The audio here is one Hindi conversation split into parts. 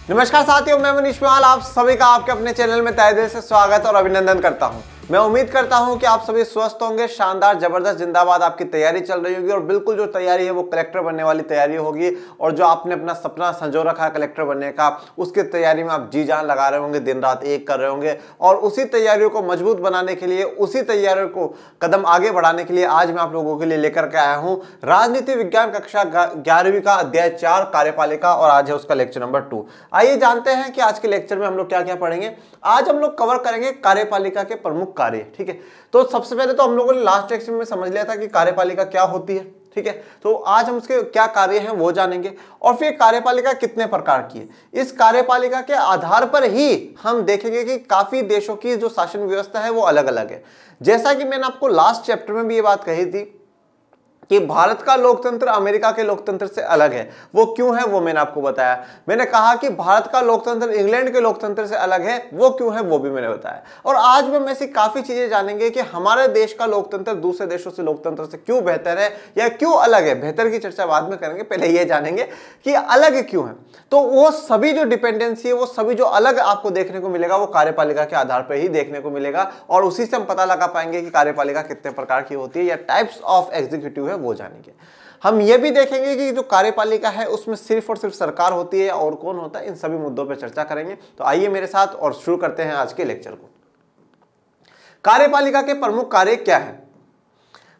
नमस्कार साथियों, मैं मनीष मिवाल आप सभी का आपके अपने चैनल में तहे दिल से स्वागत और अभिनंदन करता हूं। मैं उम्मीद करता हूं कि आप सभी स्वस्थ होंगे, शानदार, जबरदस्त, जिंदाबाद आपकी तैयारी चल रही होगी और बिल्कुल जो तैयारी है वो कलेक्टर बनने वाली तैयारी होगी। और जो आपने अपना सपना संजो रखा है कलेक्टर बनने का, उसकी तैयारी में आप जी जान लगा रहे होंगे, दिन रात एक कर रहे होंगे। और उसी तैयारियों को मजबूत बनाने के लिए, उसी तैयारियों को कदम आगे बढ़ाने के लिए आज मैं आप लोगों के लिए लेकर के आया हूँ राजनीति विज्ञान कक्षा 11वीं का अध्याय 4 कार्यपालिका, और आज है उसका लेक्चर नंबर 2। आइए जानते हैं कि आज के लेक्चर में हम लोग क्या क्या पढ़ेंगे। आज हम लोग कवर करेंगे कार्यपालिका के प्रमुख कार्य। ठीक है, तो सबसे पहले तो हम लोगों ने लास्ट लेक्चर में समझ लिया था कि कार्यपालिका क्या होती है। ठीक है, तो आज हम उसके क्या कार्य हैं वो जानेंगे और फिर कार्यपालिका कितने प्रकार की है। इस कार्यपालिका के आधार पर ही हम देखेंगे कि काफी देशों की जो शासन व्यवस्था है वो अलग अलग है। जैसा कि मैंने आपको लास्ट चैप्टर में भी ये बात कही थी कि भारत का लोकतंत्र अमेरिका के लोकतंत्र से अलग है। वो क्यों है वो मैंने आपको बताया। मैंने कहा कि भारत का लोकतंत्र इंग्लैंड के लोकतंत्र से अलग है, वो क्यों है वो भी मैंने बताया। और आज हम ऐसी काफी चीजें जानेंगे कि हमारे देश का लोकतंत्र दूसरे देशों से लोकतंत्र से क्यों बेहतर है या क्यों अलग है। बेहतर की चर्चा बाद में करेंगे, पहले ये जानेंगे कि अलग क्यों है। तो वो सभी जो डिपेंडेंसी है, वो सभी जो अलग आपको देखने को मिलेगा, वो कार्यपालिका के आधार पर ही देखने को मिलेगा। और उसी से हम पता लगा पाएंगे कि कार्यपालिका कितने प्रकार की होती है या टाइप्स ऑफ एग्जीक्यूटिव है वो जानेंगे। हम ये भी देखेंगे कि जो कार्यपालिका है उसमें सिर्फ और सिर्फ सरकार होती है और कौन होता है, इन सभी मुद्दों पर चर्चा करेंगे। तो आइए मेरे साथ और शुरू करते हैं आज के लेक्चर को। कार्यपालिका के प्रमुख कार्य क्या है।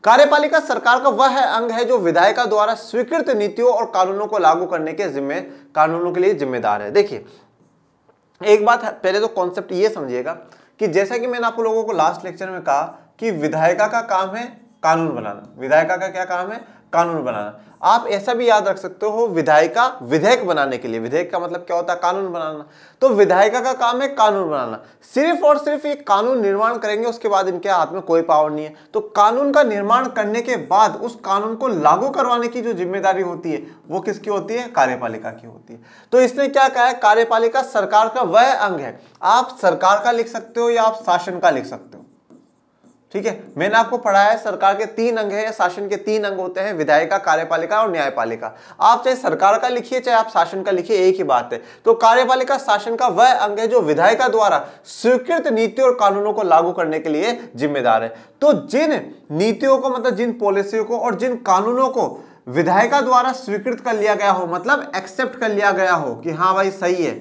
कार्यपालिका सरकार का वह अंग है जो विधायिका द्वारा स्वीकृत नीतियों और कानूनों को लागू करने के कानूनों के लिए जिम्मेदार है। देखिए, एक बात पहले तो कॉन्सेप्ट ये समझिएगा कि जैसा कि मैंने आप लोगों को लास्ट लेक्चर में कहा कि विधायिका का काम है कानून बनाना। विधायिका का क्या काम है? कानून बनाना। आप ऐसा भी याद रख सकते हो, विधायिका विधेयक बनाने के लिए, विधेयक का मतलब क्या होता है? कानून बनाना। तो विधायिका का काम है कानून बनाना। सिर्फ और सिर्फ ये कानून निर्माण करेंगे, उसके बाद इनके हाथ में कोई पावर नहीं है। तो कानून का निर्माण करने के बाद उस कानून को लागू करवाने की जो जिम्मेदारी होती है वो किसकी होती है? कार्यपालिका की होती है। तो इसने क्या कहा है? कार्यपालिका सरकार का वह अंग है। आप सरकार का लिख सकते हो या आप शासन का लिख सकते हो। ठीक है, मैंने आपको पढ़ाया है सरकार के 3 अंग है या शासन के 3 अंग होते हैं, विधायिका, कार्यपालिका और न्यायपालिका। आप चाहे सरकार का लिखिए चाहे आप शासन का लिखिए, एक ही बात है। तो कार्यपालिका शासन का वह अंग है जो विधायिका द्वारा स्वीकृत नीतियों और कानूनों को लागू करने के लिए जिम्मेदार है। तो जिन नीतियों को, मतलब जिन पॉलिसियों को और जिन कानूनों को विधायिका द्वारा स्वीकृत कर लिया गया हो, मतलब एक्सेप्ट कर लिया गया हो कि हाँ भाई सही है,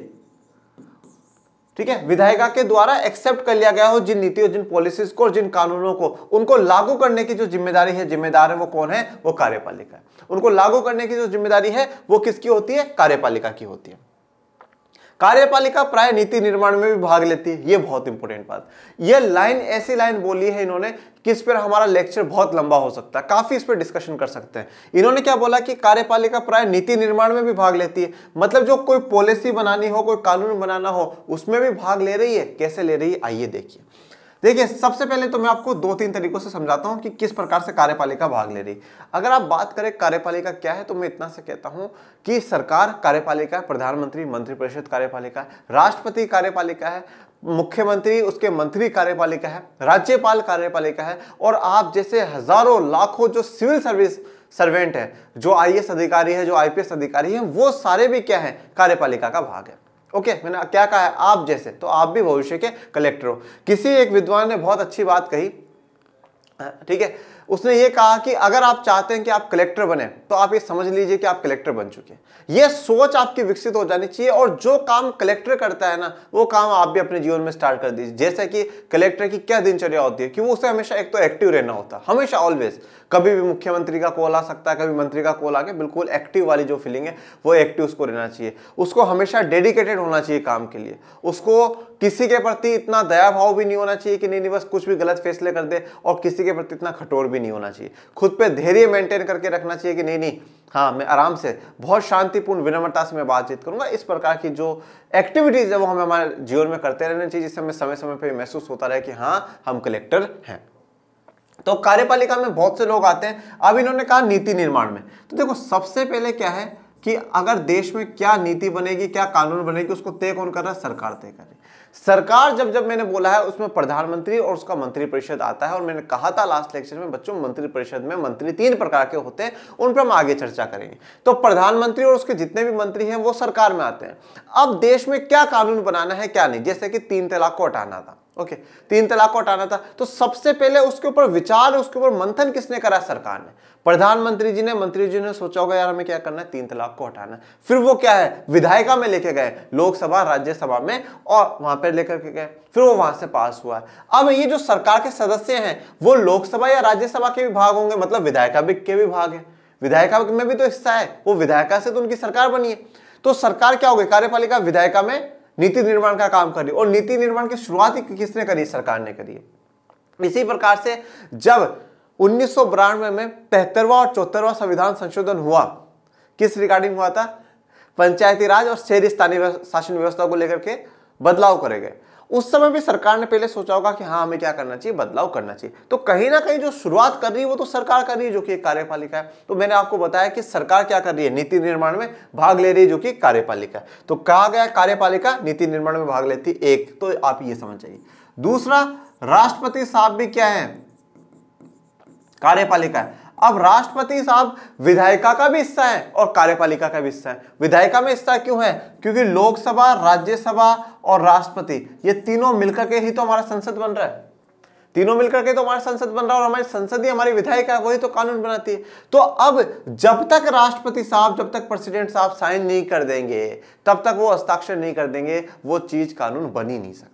ठीक है, विधायिका के द्वारा एक्सेप्ट कर लिया गया हो जिन नीतियों, जिन पॉलिसीज को और जिन कानूनों को, उनको लागू करने की जो जिम्मेदारी है, जिम्मेदार है वो कौन है? वो कार्यपालिका है। उनको लागू करने की जो जिम्मेदारी है वो किसकी होती है? कार्यपालिका की होती है। कार्यपालिका प्राय नीति निर्माण में भी भाग लेती है। ये बहुत इंपॉर्टेंट बात। ये लाइन, ऐसी लाइन बोली है इन्होंने कि इस पर हमारा लेक्चर बहुत लंबा हो सकता है, काफी इस पर डिस्कशन कर सकते हैं। इन्होंने क्या बोला कि कार्यपालिका प्राय नीति निर्माण में भी भाग लेती है, मतलब जो कोई पॉलिसी बनानी हो, कोई कानून बनाना हो, उसमें भी भाग ले रही है। कैसे ले रही है आइए देखिए। देखिए, सबसे पहले तो मैं आपको 2-3 तरीकों से समझाता हूं कि किस प्रकार से कार्यपालिका भाग ले रही। अगर आप बात करें कार्यपालिका क्या है, तो मैं इतना से कहता हूं कि सरकार कार्यपालिका है, प्रधानमंत्री मंत्रिपरिषद कार्यपालिका है, राष्ट्रपति कार्यपालिका है, मुख्यमंत्री उसके मंत्री कार्यपालिका है, राज्यपाल कार्यपालिका है, और आप जैसे हजारों लाखों जो सिविल सर्विस सर्वेंट है, जो आईएएस अधिकारी है, जो आईपीएस अधिकारी है, वो सारे भी क्या है? कार्यपालिका का भाग है। ओके, मैंने क्या कहा है? आप जैसे, तो आप भी भविष्य के कलेक्टर हो। किसी एक विद्वान ने बहुत अच्छी बात कही, ठीक है, उसने ये कहा कि अगर आप चाहते हैं कि आप कलेक्टर बने तो आप ये समझ लीजिए कि आप कलेक्टर बन चुके हैं। ये सोच आपकी विकसित हो जानी चाहिए, और जो काम कलेक्टर करता है ना, वो काम आप भी अपने जीवन में स्टार्ट कर दीजिए। जैसे कि कलेक्टर की क्या दिनचर्या होती है कि वो उसे हमेशा एक तो एक्टिव रहना होता है, हमेशा ऑलवेज। कभी भी मुख्यमंत्री का कॉल आ सकता है, कभी मंत्री का कॉल आ गया, बिल्कुल एक्टिव वाली जो फीलिंग है वो एक्टिव उसको रहना चाहिए। उसको हमेशा डेडिकेटेड होना चाहिए काम के लिए। उसको किसी के प्रति इतना दया भाव भी नहीं होना चाहिए कि नहीं बस कुछ भी गलत फैसले कर दे, और किसी के प्रति इतना कठोर भी नहीं होना चाहिए। खुद पे धैर्य मेंटेन करके रखना चाहिए कि नहीं, हाँ मैं आराम से, बहुत शांतिपूर्ण विनम्रता से मैं बातचीत करूंगा। इस प्रकार की जो एक्टिविटीज है वो हमें हमारे जीवन में करते रहना चाहिए, जिससे हमें समय समय पर महसूस होता रहे कि हाँ हम कलेक्टर हैं। तो कार्यपालिका में बहुत से लोग आते हैं। अब इन्होंने कहा नीति निर्माण में, तो देखो सबसे पहले क्या है कि अगर देश में क्या नीति बनेगी, क्या कानून बनेगी, उसको तय कौन कर रहा है? सरकार तय कर रही है। सरकार जब जब मैंने बोला है उसमें प्रधानमंत्री और उसका मंत्रिपरिषद आता है, और मैंने कहा था लास्ट लेक्चर में बच्चों मंत्रिपरिषद में मंत्री 3 प्रकार के होते हैं, उन पर हम आगे चर्चा करेंगे। तो प्रधानमंत्री और उसके जितने भी मंत्री हैं वो सरकार में आते हैं। अब देश में क्या कानून बनाना है क्या नहीं, जैसे कि 3 तलाक को हटाना था, ओके 3 तलाक को हटाना था, तो सबसे पहले उसके ऊपर विचार, उसके ऊपर मंथन किसने करा? सरकार ने। प्रधानमंत्री जी ने, मंत्री जी ने सोचा होगा यार हमें क्या करना है, 3 तलाक को हटाना है। फिर वो क्या है, विधायिका में लेके गए, लोकसभा राज्यसभा में, और वहां पर लेकर के गए, फिर वो वहां से पास हुआ। अब ये जो सरकार के सदस्य हैं वो लोकसभा या राज्यसभा के विभाग होंगे, मतलब विधायिका के विभाग है, विधायिका में भी तो हिस्सा है, वो विधायिका से तो उनकी सरकार बनी है। तो सरकार क्या हो गई, कार्यपालिका विधायिका में नीति निर्माण का काम कर रही है, और नीति निर्माण की शुरुआत किसने करी? सरकार ने करी है। इसी प्रकार से जब 1992 में 73वां और 74वां संविधान संशोधन हुआ, किस रिगार्डिंग हुआ था? पंचायती राज और शहरी स्थानीय शासन व्यवस्था को लेकर के बदलाव करे गए। उस समय भी सरकार ने पहले सोचा होगा कि हाँ हमें क्या करना चाहिए, बदलाव करना चाहिए। तो कहीं ना कहीं जो शुरुआत कर रही है वो तो सरकार कर रही है, जो कि कार्यपालिका है। तो मैंने आपको बताया कि सरकार क्या कर रही है, नीति निर्माण में भाग ले रही है, जो कि कार्यपालिका है। तो कहा गया कार्यपालिका नीति निर्माण में भाग लेती है, एक तो आप ये समझ जाइए। दूसरा, राष्ट्रपति साहब भी क्या है, कार्यपालिका है। अब राष्ट्रपति साहब विधायिका का भी हिस्सा है और कार्यपालिका का भी हिस्सा है। विधायिका में हिस्सा क्यों है? क्योंकि लोकसभा, राज्यसभा और राष्ट्रपति ये तीनों मिलकर के ही तो हमारा संसद बन रहा है, तीनों मिलकर के तो हमारा संसद बन रहा है, और हमारी संसद ही हमारी विधायिका है, वही तो कानून बनाती है। तो अब जब तक राष्ट्रपति साहब, जब तक प्रेसिडेंट साहब साइन नहीं कर देंगे, तब तक वो हस्ताक्षर नहीं कर देंगे, वो चीज कानून बन ही नहीं सकती।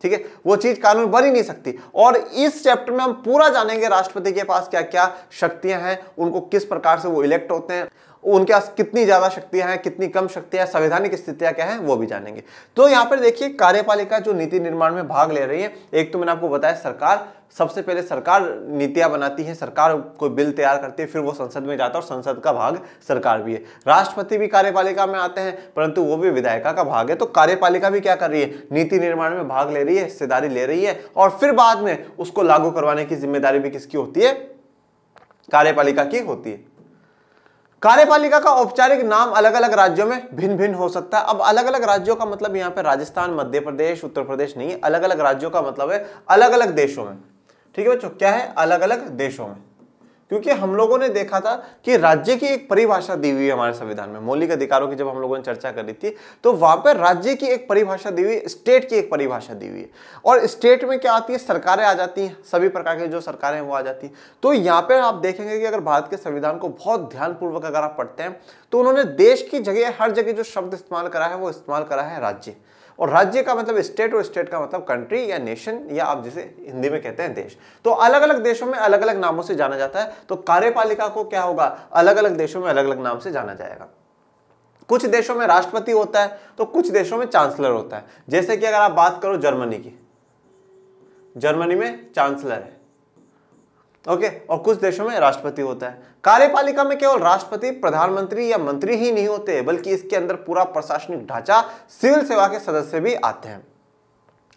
ठीक है, वो चीज कानून बन ही नहीं सकती। और इस चैप्टर में हम पूरा जानेंगे राष्ट्रपति के पास क्या क्या शक्तियां हैं, उनको किस प्रकार से वो इलेक्ट होते हैं, उनके पास कितनी ज्यादा शक्तियां हैं, कितनी कम शक्तियां, संवैधानिक स्थितियां क्या हैं, वो भी जानेंगे। तो यहां पर देखिए कार्यपालिका जो नीति निर्माण में भाग ले रही है, एक तो मैंने आपको बताया सरकार, सबसे पहले सरकार नीतियां बनाती है, सरकार कोई बिल तैयार करती है, फिर वो संसद में जाता है और संसद का भाग सरकार भी है। राष्ट्रपति भी कार्यपालिका में आते हैं, परंतु वो भी विधायिका का भाग है। तो कार्यपालिका भी क्या कर रही है, नीति निर्माण में भाग ले रही है, हिस्सेदारी ले रही है, और फिर बाद में उसको लागू करवाने की जिम्मेदारी भी किसकी होती है, कार्यपालिका की होती है। कार्यपालिका का औपचारिक नाम अलग अलग राज्यों में भिन्न भिन्न हो सकता है। अब अलग अलग राज्यों का मतलब यहाँ पे राजस्थान, मध्य प्रदेश, उत्तर प्रदेश नहीं है, अलग अलग राज्यों का मतलब है अलग अलग देशों में। ठीक है बच्चों, क्या है, अलग अलग देशों में। क्योंकि हम लोगों ने देखा था कि राज्य की एक परिभाषा दी हुई है हमारे संविधान में, मौलिक अधिकारों की जब हम लोगों ने चर्चा करी थी तो वहां पर राज्य की एक परिभाषा दी हुई है, स्टेट की एक परिभाषा दी हुई है। और स्टेट में क्या आती है, सरकारें आ जाती हैं, सभी प्रकार की जो सरकारें हैं वो आ जाती हैं। तो यहाँ पे आप देखेंगे कि अगर भारत के संविधान को बहुत ध्यानपूर्वक अगर आप पढ़ते हैं तो उन्होंने देश की जगह, हर जगह जो शब्द इस्तेमाल करा है वो इस्तेमाल करा है राज्य। और राज्य का मतलब स्टेट, और स्टेट का मतलब कंट्री या नेशन, या आप जिसे हिंदी में कहते हैं देश। तो अलग अलग देशों में अलग अलग नामों से जाना जाता है। तो कार्यपालिका को क्या होगा, अलग अलग देशों में अलग अलग नाम से जाना जाएगा। कुछ देशों में राष्ट्रपति होता है तो कुछ देशों में चांसलर होता है। जैसे कि अगर आप बात करो जर्मनी की, जर्मनी में चांसलर है, ओके, और कुछ देशों में राष्ट्रपति होता है। कार्यपालिका में केवल राष्ट्रपति, प्रधानमंत्री या मंत्री ही नहीं होते, बल्कि इसके अंदर पूरा प्रशासनिक ढांचा, सिविल सेवा के सदस्य भी आते हैं।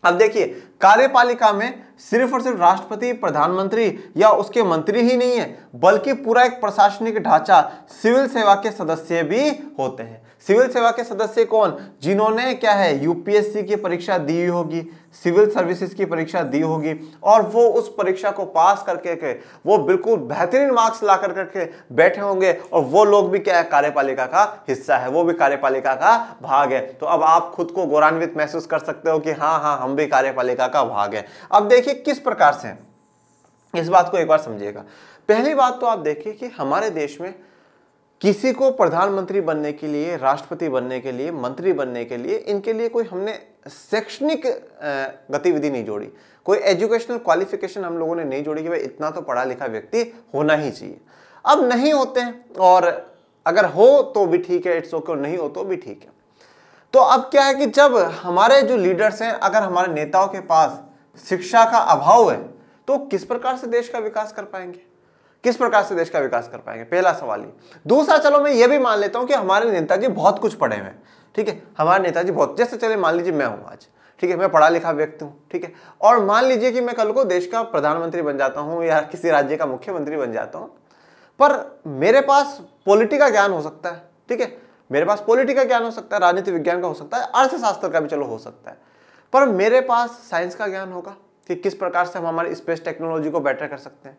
अब देखिए, कार्यपालिका में सिर्फ और सिर्फ राष्ट्रपति, प्रधानमंत्री या उसके मंत्री ही नहीं है, बल्कि पूरा एक प्रशासनिक ढांचा, सिविल सेवा के सदस्य भी होते हैं। सिविल सेवा के सदस्य कौन, जिन्होंने क्या है, यूपीएससी की परीक्षा दी होगी, सिविल सर्विसेज की परीक्षा दी होगी, और वो उस परीक्षा को पास करके वो बिल्कुल बेहतरीन मार्क्स ला करके बैठे होंगे, और वो लोग भी क्या है, कार्यपालिका का हिस्सा है, वो भी कार्यपालिका का भाग है। तो अब आप खुद को गौरवान्वित महसूस कर सकते हो कि हाँ हाँ हम भी कार्यपालिका का भाग है। अब देखिए किस प्रकार से, इस बात को एक बार समझिएगा। पहली बात तो आप देखिए कि हमारे देश में किसी को प्रधानमंत्री बनने के लिए, राष्ट्रपति बनने के लिए, मंत्री बनने के लिए, इनके लिए कोई हमने शैक्षणिक गतिविधि नहीं जोड़ी, कोई एजुकेशनल क्वालिफिकेशन हम लोगों ने नहीं जोड़ी कि भाई इतना तो पढ़ा लिखा व्यक्ति होना ही चाहिए। अब नहीं होते हैं, और अगर हो तो भी ठीक है, इट्स ओके, और नहीं हो तो भी ठीक है। तो अब क्या है कि जब हमारे जो लीडर्स हैं, अगर हमारे नेताओं के पास शिक्षा का अभाव है तो किस प्रकार से देश का विकास कर पाएंगे, किस प्रकार से देश का विकास कर पाएंगे, पहला सवाल ये। दूसरा, चलो मैं ये भी मान लेता हूं कि हमारे नेताजी बहुत कुछ पढ़े हुए हैं, ठीक है, हमारे नेताजी बहुत, जैसे चले मान लीजिए मैं हूं आज, ठीक है, मैं पढ़ा लिखा व्यक्ति हूं, ठीक है, और मान लीजिए कि मैं कल को देश का प्रधानमंत्री बन जाता हूं या किसी राज्य का मुख्यमंत्री बन जाता हूं, पर मेरे पास पॉलिटी का ज्ञान हो सकता है, ठीक है, मेरे पास पॉलिटी का ज्ञान हो सकता है, राजनीति विज्ञान का हो सकता है, अर्थशास्त्र का भी चलो हो सकता है, पर मेरे पास साइंस का ज्ञान होगा कि किस प्रकार से हम हमारी स्पेस टेक्नोलॉजी को बेटर कर सकते हैं,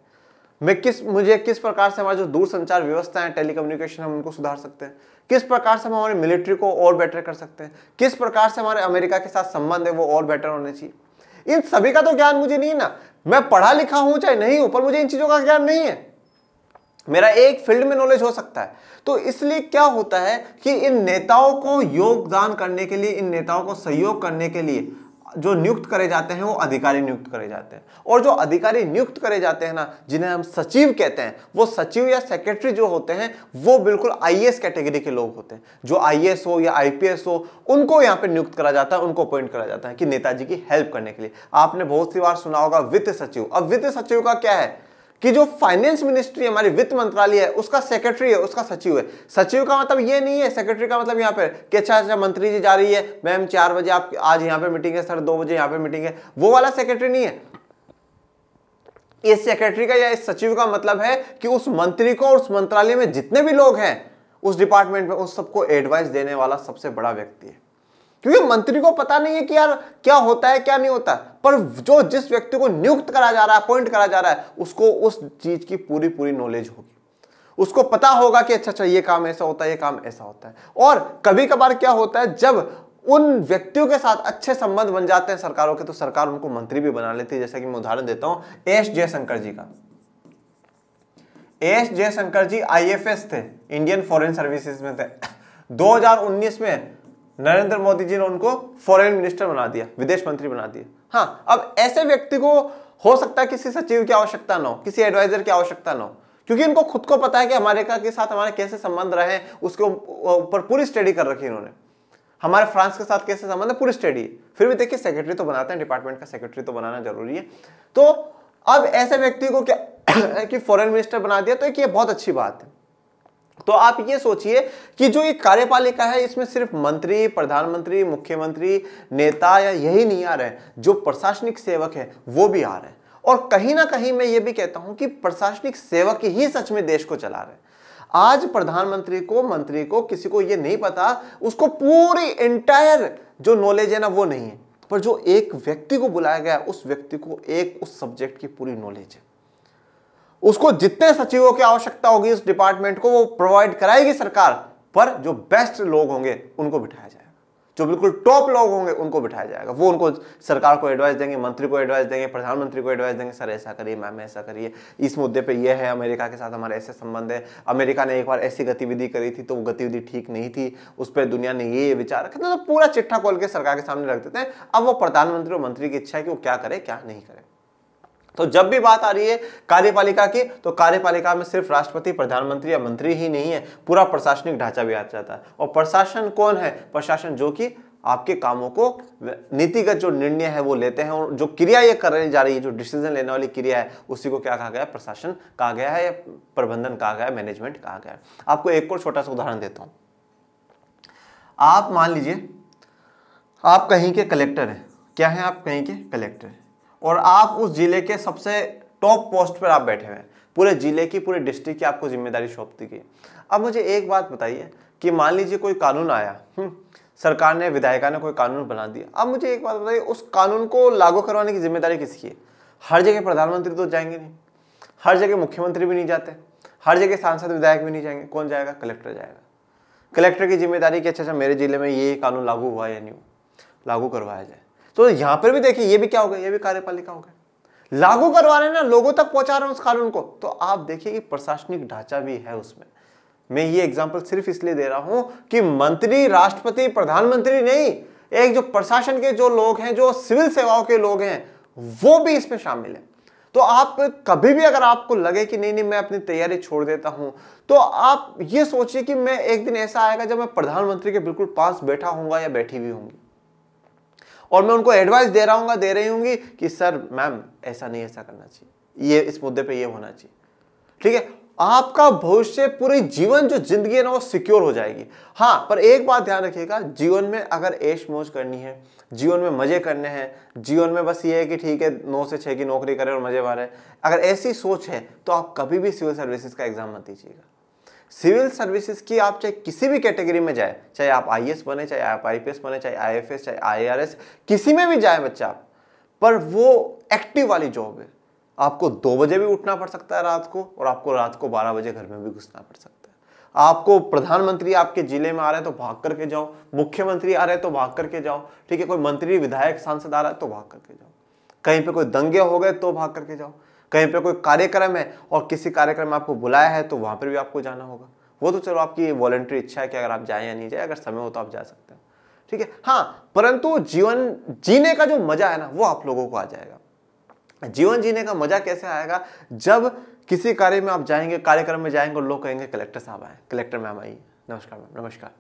मुझे किस प्रकार से हमारी जो दूरसंचार व्यवस्था है, टेलीकम्युनिकेशन, हम उनको सुधार सकते हैं, किस प्रकार से हम हमारी मिलिट्री को और बेटर कर सकते हैं, किस प्रकार से हमारे अमेरिका के साथ संबंध है वो और बेटर होने चाहिए। इन सभी का तो ज्ञान मुझे नहीं है ना, मैं पढ़ा लिखा हूं चाहे नहीं हूं, पर मुझे इन चीजों का ज्ञान नहीं है। मेरा एक फील्ड में नॉलेज हो सकता है। तो इसलिए क्या होता है कि इन नेताओं को योगदान करने के लिए, इन नेताओं को सहयोग करने के लिए जो नियुक्त करे जाते हैं वो अधिकारी नियुक्त करे जाते हैं। और जो अधिकारी नियुक्त करे जाते हैं ना, जिन्हें हम सचिव कहते हैं, वो सचिव या सेक्रेटरी जो होते हैं वो बिल्कुल आईएएस कैटेगरी के लोग होते हैं। जो आईएएस हो या आईपीएस हो, उनको यहाँ पे नियुक्त करा जाता है, उनको अपॉइंट करा जाता है कि नेताजी की हेल्प करने के लिए। आपने बहुत सी बार सुना होगा वित्त सचिव। अब वित्त सचिव का क्या है कि जो फाइनेंस मिनिस्ट्री, हमारी वित्त मंत्रालय है, उसका सेक्रेटरी है, उसका सचिव है। सचिव का मतलब ये नहीं है, सेक्रेटरी का मतलब यहाँ पे कि अच्छा मंत्री जी जा रही है, मैम 4 बजे आप आज यहाँ पे मीटिंग है, सर 2 बजे यहाँ पे मीटिंग है, वो वाला सेक्रेटरी नहीं है। इस सेक्रेटरी का या इस सचिव का मतलब है कि उस मंत्री को और उस मंत्रालय में जितने भी लोग हैं उस डिपार्टमेंट में, उस सबको एडवाइस देने वाला सबसे बड़ा व्यक्ति है। क्योंकि मंत्री को पता नहीं है कि यार क्या होता है क्या नहीं होता, पर जो जिस व्यक्ति को नियुक्त करा जा रहा है, अपॉइंट करा जा रहा है, उसको उस चीज की पूरी पूरी नॉलेज होगी, उसको पता होगा कि अच्छा ये काम ऐसा होता है, ये काम ऐसा होता है। और कभी कभार क्या होता है, जब उन व्यक्तियों के साथ अच्छे संबंध बन जाते हैं सरकारों के, तो सरकार उनको मंत्री भी बना लेती है। जैसे कि मैं उदाहरण देता हूं एस जयशंकर जी का। एस जयशंकर जी आईएफएस थे, इंडियन फॉरेन सर्विसेज में थे। 2019 में नरेंद्र मोदी जी ने उनको फॉरेन मिनिस्टर बना दिया, विदेश मंत्री बना दिया। हाँ, अब ऐसे व्यक्ति को हो सकता है किसी सचिव की आवश्यकता ना हो, किसी एडवाइजर की आवश्यकता ना हो, क्योंकि इनको खुद को पता है कि अमेरिका के साथ हमारे कैसे संबंध रहे, उसके ऊपर पूरी स्टडी कर रखी है इन्होंने। हमारे फ्रांस के साथ कैसे संबंध है, पूरी स्टडी। फिर भी देखिए सेक्रेटरी तो बनाते हैं, डिपार्टमेंट का सेक्रेटरी तो बनाना जरूरी है। तो अब ऐसे व्यक्ति को क्या कि फॉरेन मिनिस्टर बना दिया, तो एक ये बहुत अच्छी बात है। तो आप ये सोचिए कि जो ये कार्यपालिका है, इसमें सिर्फ मंत्री, प्रधानमंत्री, मुख्यमंत्री, नेता या यही नहीं आ रहे, जो प्रशासनिक सेवक है वो भी आ रहे हैं। और कहीं ना कहीं मैं ये भी कहता हूं कि प्रशासनिक सेवक ही सच में देश को चला रहे हैं। आज प्रधानमंत्री को, मंत्री को, किसी को ये नहीं पता, उसको पूरी एंटायर जो नॉलेज है ना वो नहीं है, पर जो एक व्यक्ति को बुलाया गया उस व्यक्ति को एक उस सब्जेक्ट की पूरी नॉलेज है। उसको जितने सचिवों की आवश्यकता होगी उस डिपार्टमेंट को वो प्रोवाइड कराएगी सरकार, पर जो बेस्ट लोग होंगे उनको बिठाया जाएगा, जो बिल्कुल टॉप लोग होंगे उनको बिठाया जाएगा। वो उनको सरकार को एडवाइस देंगे, मंत्री को एडवाइस देंगे, प्रधानमंत्री को एडवाइस देंगे, सर ऐसा करिए, मैम ऐसा करिए, इस मुद्दे पे ये है, अमेरिका के साथ हमारे ऐसे संबंध है, अमेरिका ने एक बार ऐसी गतिविधि करी थी तो वो गतिविधि ठीक नहीं थी, उस पर दुनिया ने ये विचार रखा। तो पूरा चिट्ठा खोल के सरकार के सामने रख देते हैं। अब वो प्रधानमंत्री और मंत्री की इच्छा है कि वो क्या करे क्या नहीं करे। तो जब भी बात आ रही है कार्यपालिका की, तो कार्यपालिका में सिर्फ राष्ट्रपति, प्रधानमंत्री या मंत्री ही नहीं है, पूरा प्रशासनिक ढांचा भी आ जाता है। और प्रशासन कौन है? प्रशासन जो कि आपके कामों को, नीतिगत जो निर्णय है वो लेते हैं, और जो क्रिया ये करने जा रही है, जो डिसीजन लेने वाली क्रिया है, उसी को क्या कहा गया है? प्रशासन कहा गया है, या प्रबंधन कहा गया है, मैनेजमेंट कहा गया है। आपको एक और छोटा सा उदाहरण देता हूं। आप मान लीजिए आप कहीं के कलेक्टर हैं। क्या है? आप कहीं के कलेक्टर हैं, और आप उस जिले के सबसे टॉप पोस्ट पर आप बैठे हुए हैं। पूरे जिले की, पूरे डिस्ट्रिक्ट की आपको जिम्मेदारी सौंप दी गई। अब मुझे एक बात बताइए कि मान लीजिए कोई कानून आया, सरकार ने, विधायिका ने कोई कानून बना दिया। अब मुझे एक बात बताइए, उस कानून को लागू करवाने की जिम्मेदारी किसकी है? हर जगह प्रधानमंत्री तो जाएंगे नहीं, हर जगह मुख्यमंत्री भी नहीं जाते, हर जगह सांसद विधायक भी नहीं जाएंगे। कौन जाएगा? कलेक्टर जाएगा। कलेक्टर की जिम्मेदारी कि अच्छा मेरे जिले में ये कानून लागू हुआ या नहीं हुआ, लागू करवाया जाए। तो यहां पर भी देखिए, ये भी क्या हो गया? ये भी कार्यपालिका हो गया। लागू करवा रहे हैं ना, लोगों तक पहुंचा रहे हैं उस कानून को। तो आप देखिए कि प्रशासनिक ढांचा भी है उसमें। मैं ये एग्जांपल सिर्फ इसलिए दे रहा हूं कि मंत्री, राष्ट्रपति, प्रधानमंत्री नहीं, एक जो प्रशासन के जो लोग हैं, जो सिविल सेवाओं के लोग हैं, वो भी इसमें शामिल है। तो आप कभी भी अगर आपको लगे कि नहीं मैं अपनी तैयारी छोड़ देता हूं, तो आप ये सोचिए कि मैं एक दिन ऐसा आएगा जब मैं प्रधानमंत्री के बिल्कुल पास बैठा हूंगा या बैठी हुई होंगी, और मैं उनको एडवाइस दे रहा हूँ, दे रही होंगी कि सर, मैम ऐसा नहीं, ऐसा करना चाहिए, ये इस मुद्दे पे ये होना चाहिए। ठीक है, आपका भविष्य, पूरी जीवन जो जिंदगी है ना, वो सिक्योर हो जाएगी। हाँ, पर एक बात ध्यान रखिएगा, जीवन में अगर ऐश मौज करनी है, जीवन में मजे करने हैं, जीवन में बस ये है कि ठीक है 9 से 6 की नौकरी करें और मजे मारे, अगर ऐसी सोच है तो आप कभी भी सिविल सर्विसेज का एग्जाम मत दीजिएगा। सिविल सर्विसेज की आप चाहे किसी भी कैटेगरी में जाए, चाहे आप आईएएस बने, चाहे आप आईपीएस बने, चाहे आईएफएस, चाहे आईआरएस, किसी में भी जाए बच्चा, पर वो एक्टिव वाली जॉब है। आपको 2 बजे भी उठना पड़ सकता है रात को, और आपको रात को 12 बजे घर में भी घुसना पड़ सकता है। आपको प्रधानमंत्री आपके जिले में आ रहे हैं तो भाग करके जाओ, मुख्यमंत्री आ रहे हैं तो भाग करके जाओ, ठीक है, कोई मंत्री विधायक सांसद आ रहा है तो भाग करके जाओ, कहीं पे कोई दंगे हो गए तो भाग करके जाओ, कहीं पे कोई कार्यक्रम है और किसी कार्यक्रम में आपको बुलाया है तो वहां पर भी आपको जाना होगा। वो तो चलो आपकी वॉलंटरी इच्छा है कि अगर आप जाए या नहीं जाए, अगर समय हो तो आप जा सकते हैं, ठीक है। हाँ, परंतु जीवन जीने का जो मजा है ना, वो आप लोगों को आ जाएगा। जीवन जीने का मजा कैसे आएगा? जब किसी कार्य में आप जाएंगे, कार्यक्रम में जाएंगे और लोग कहेंगे कलेक्टर साहब आए, कलेक्टर मैम आई, नमस्कार मैम, नमस्कार।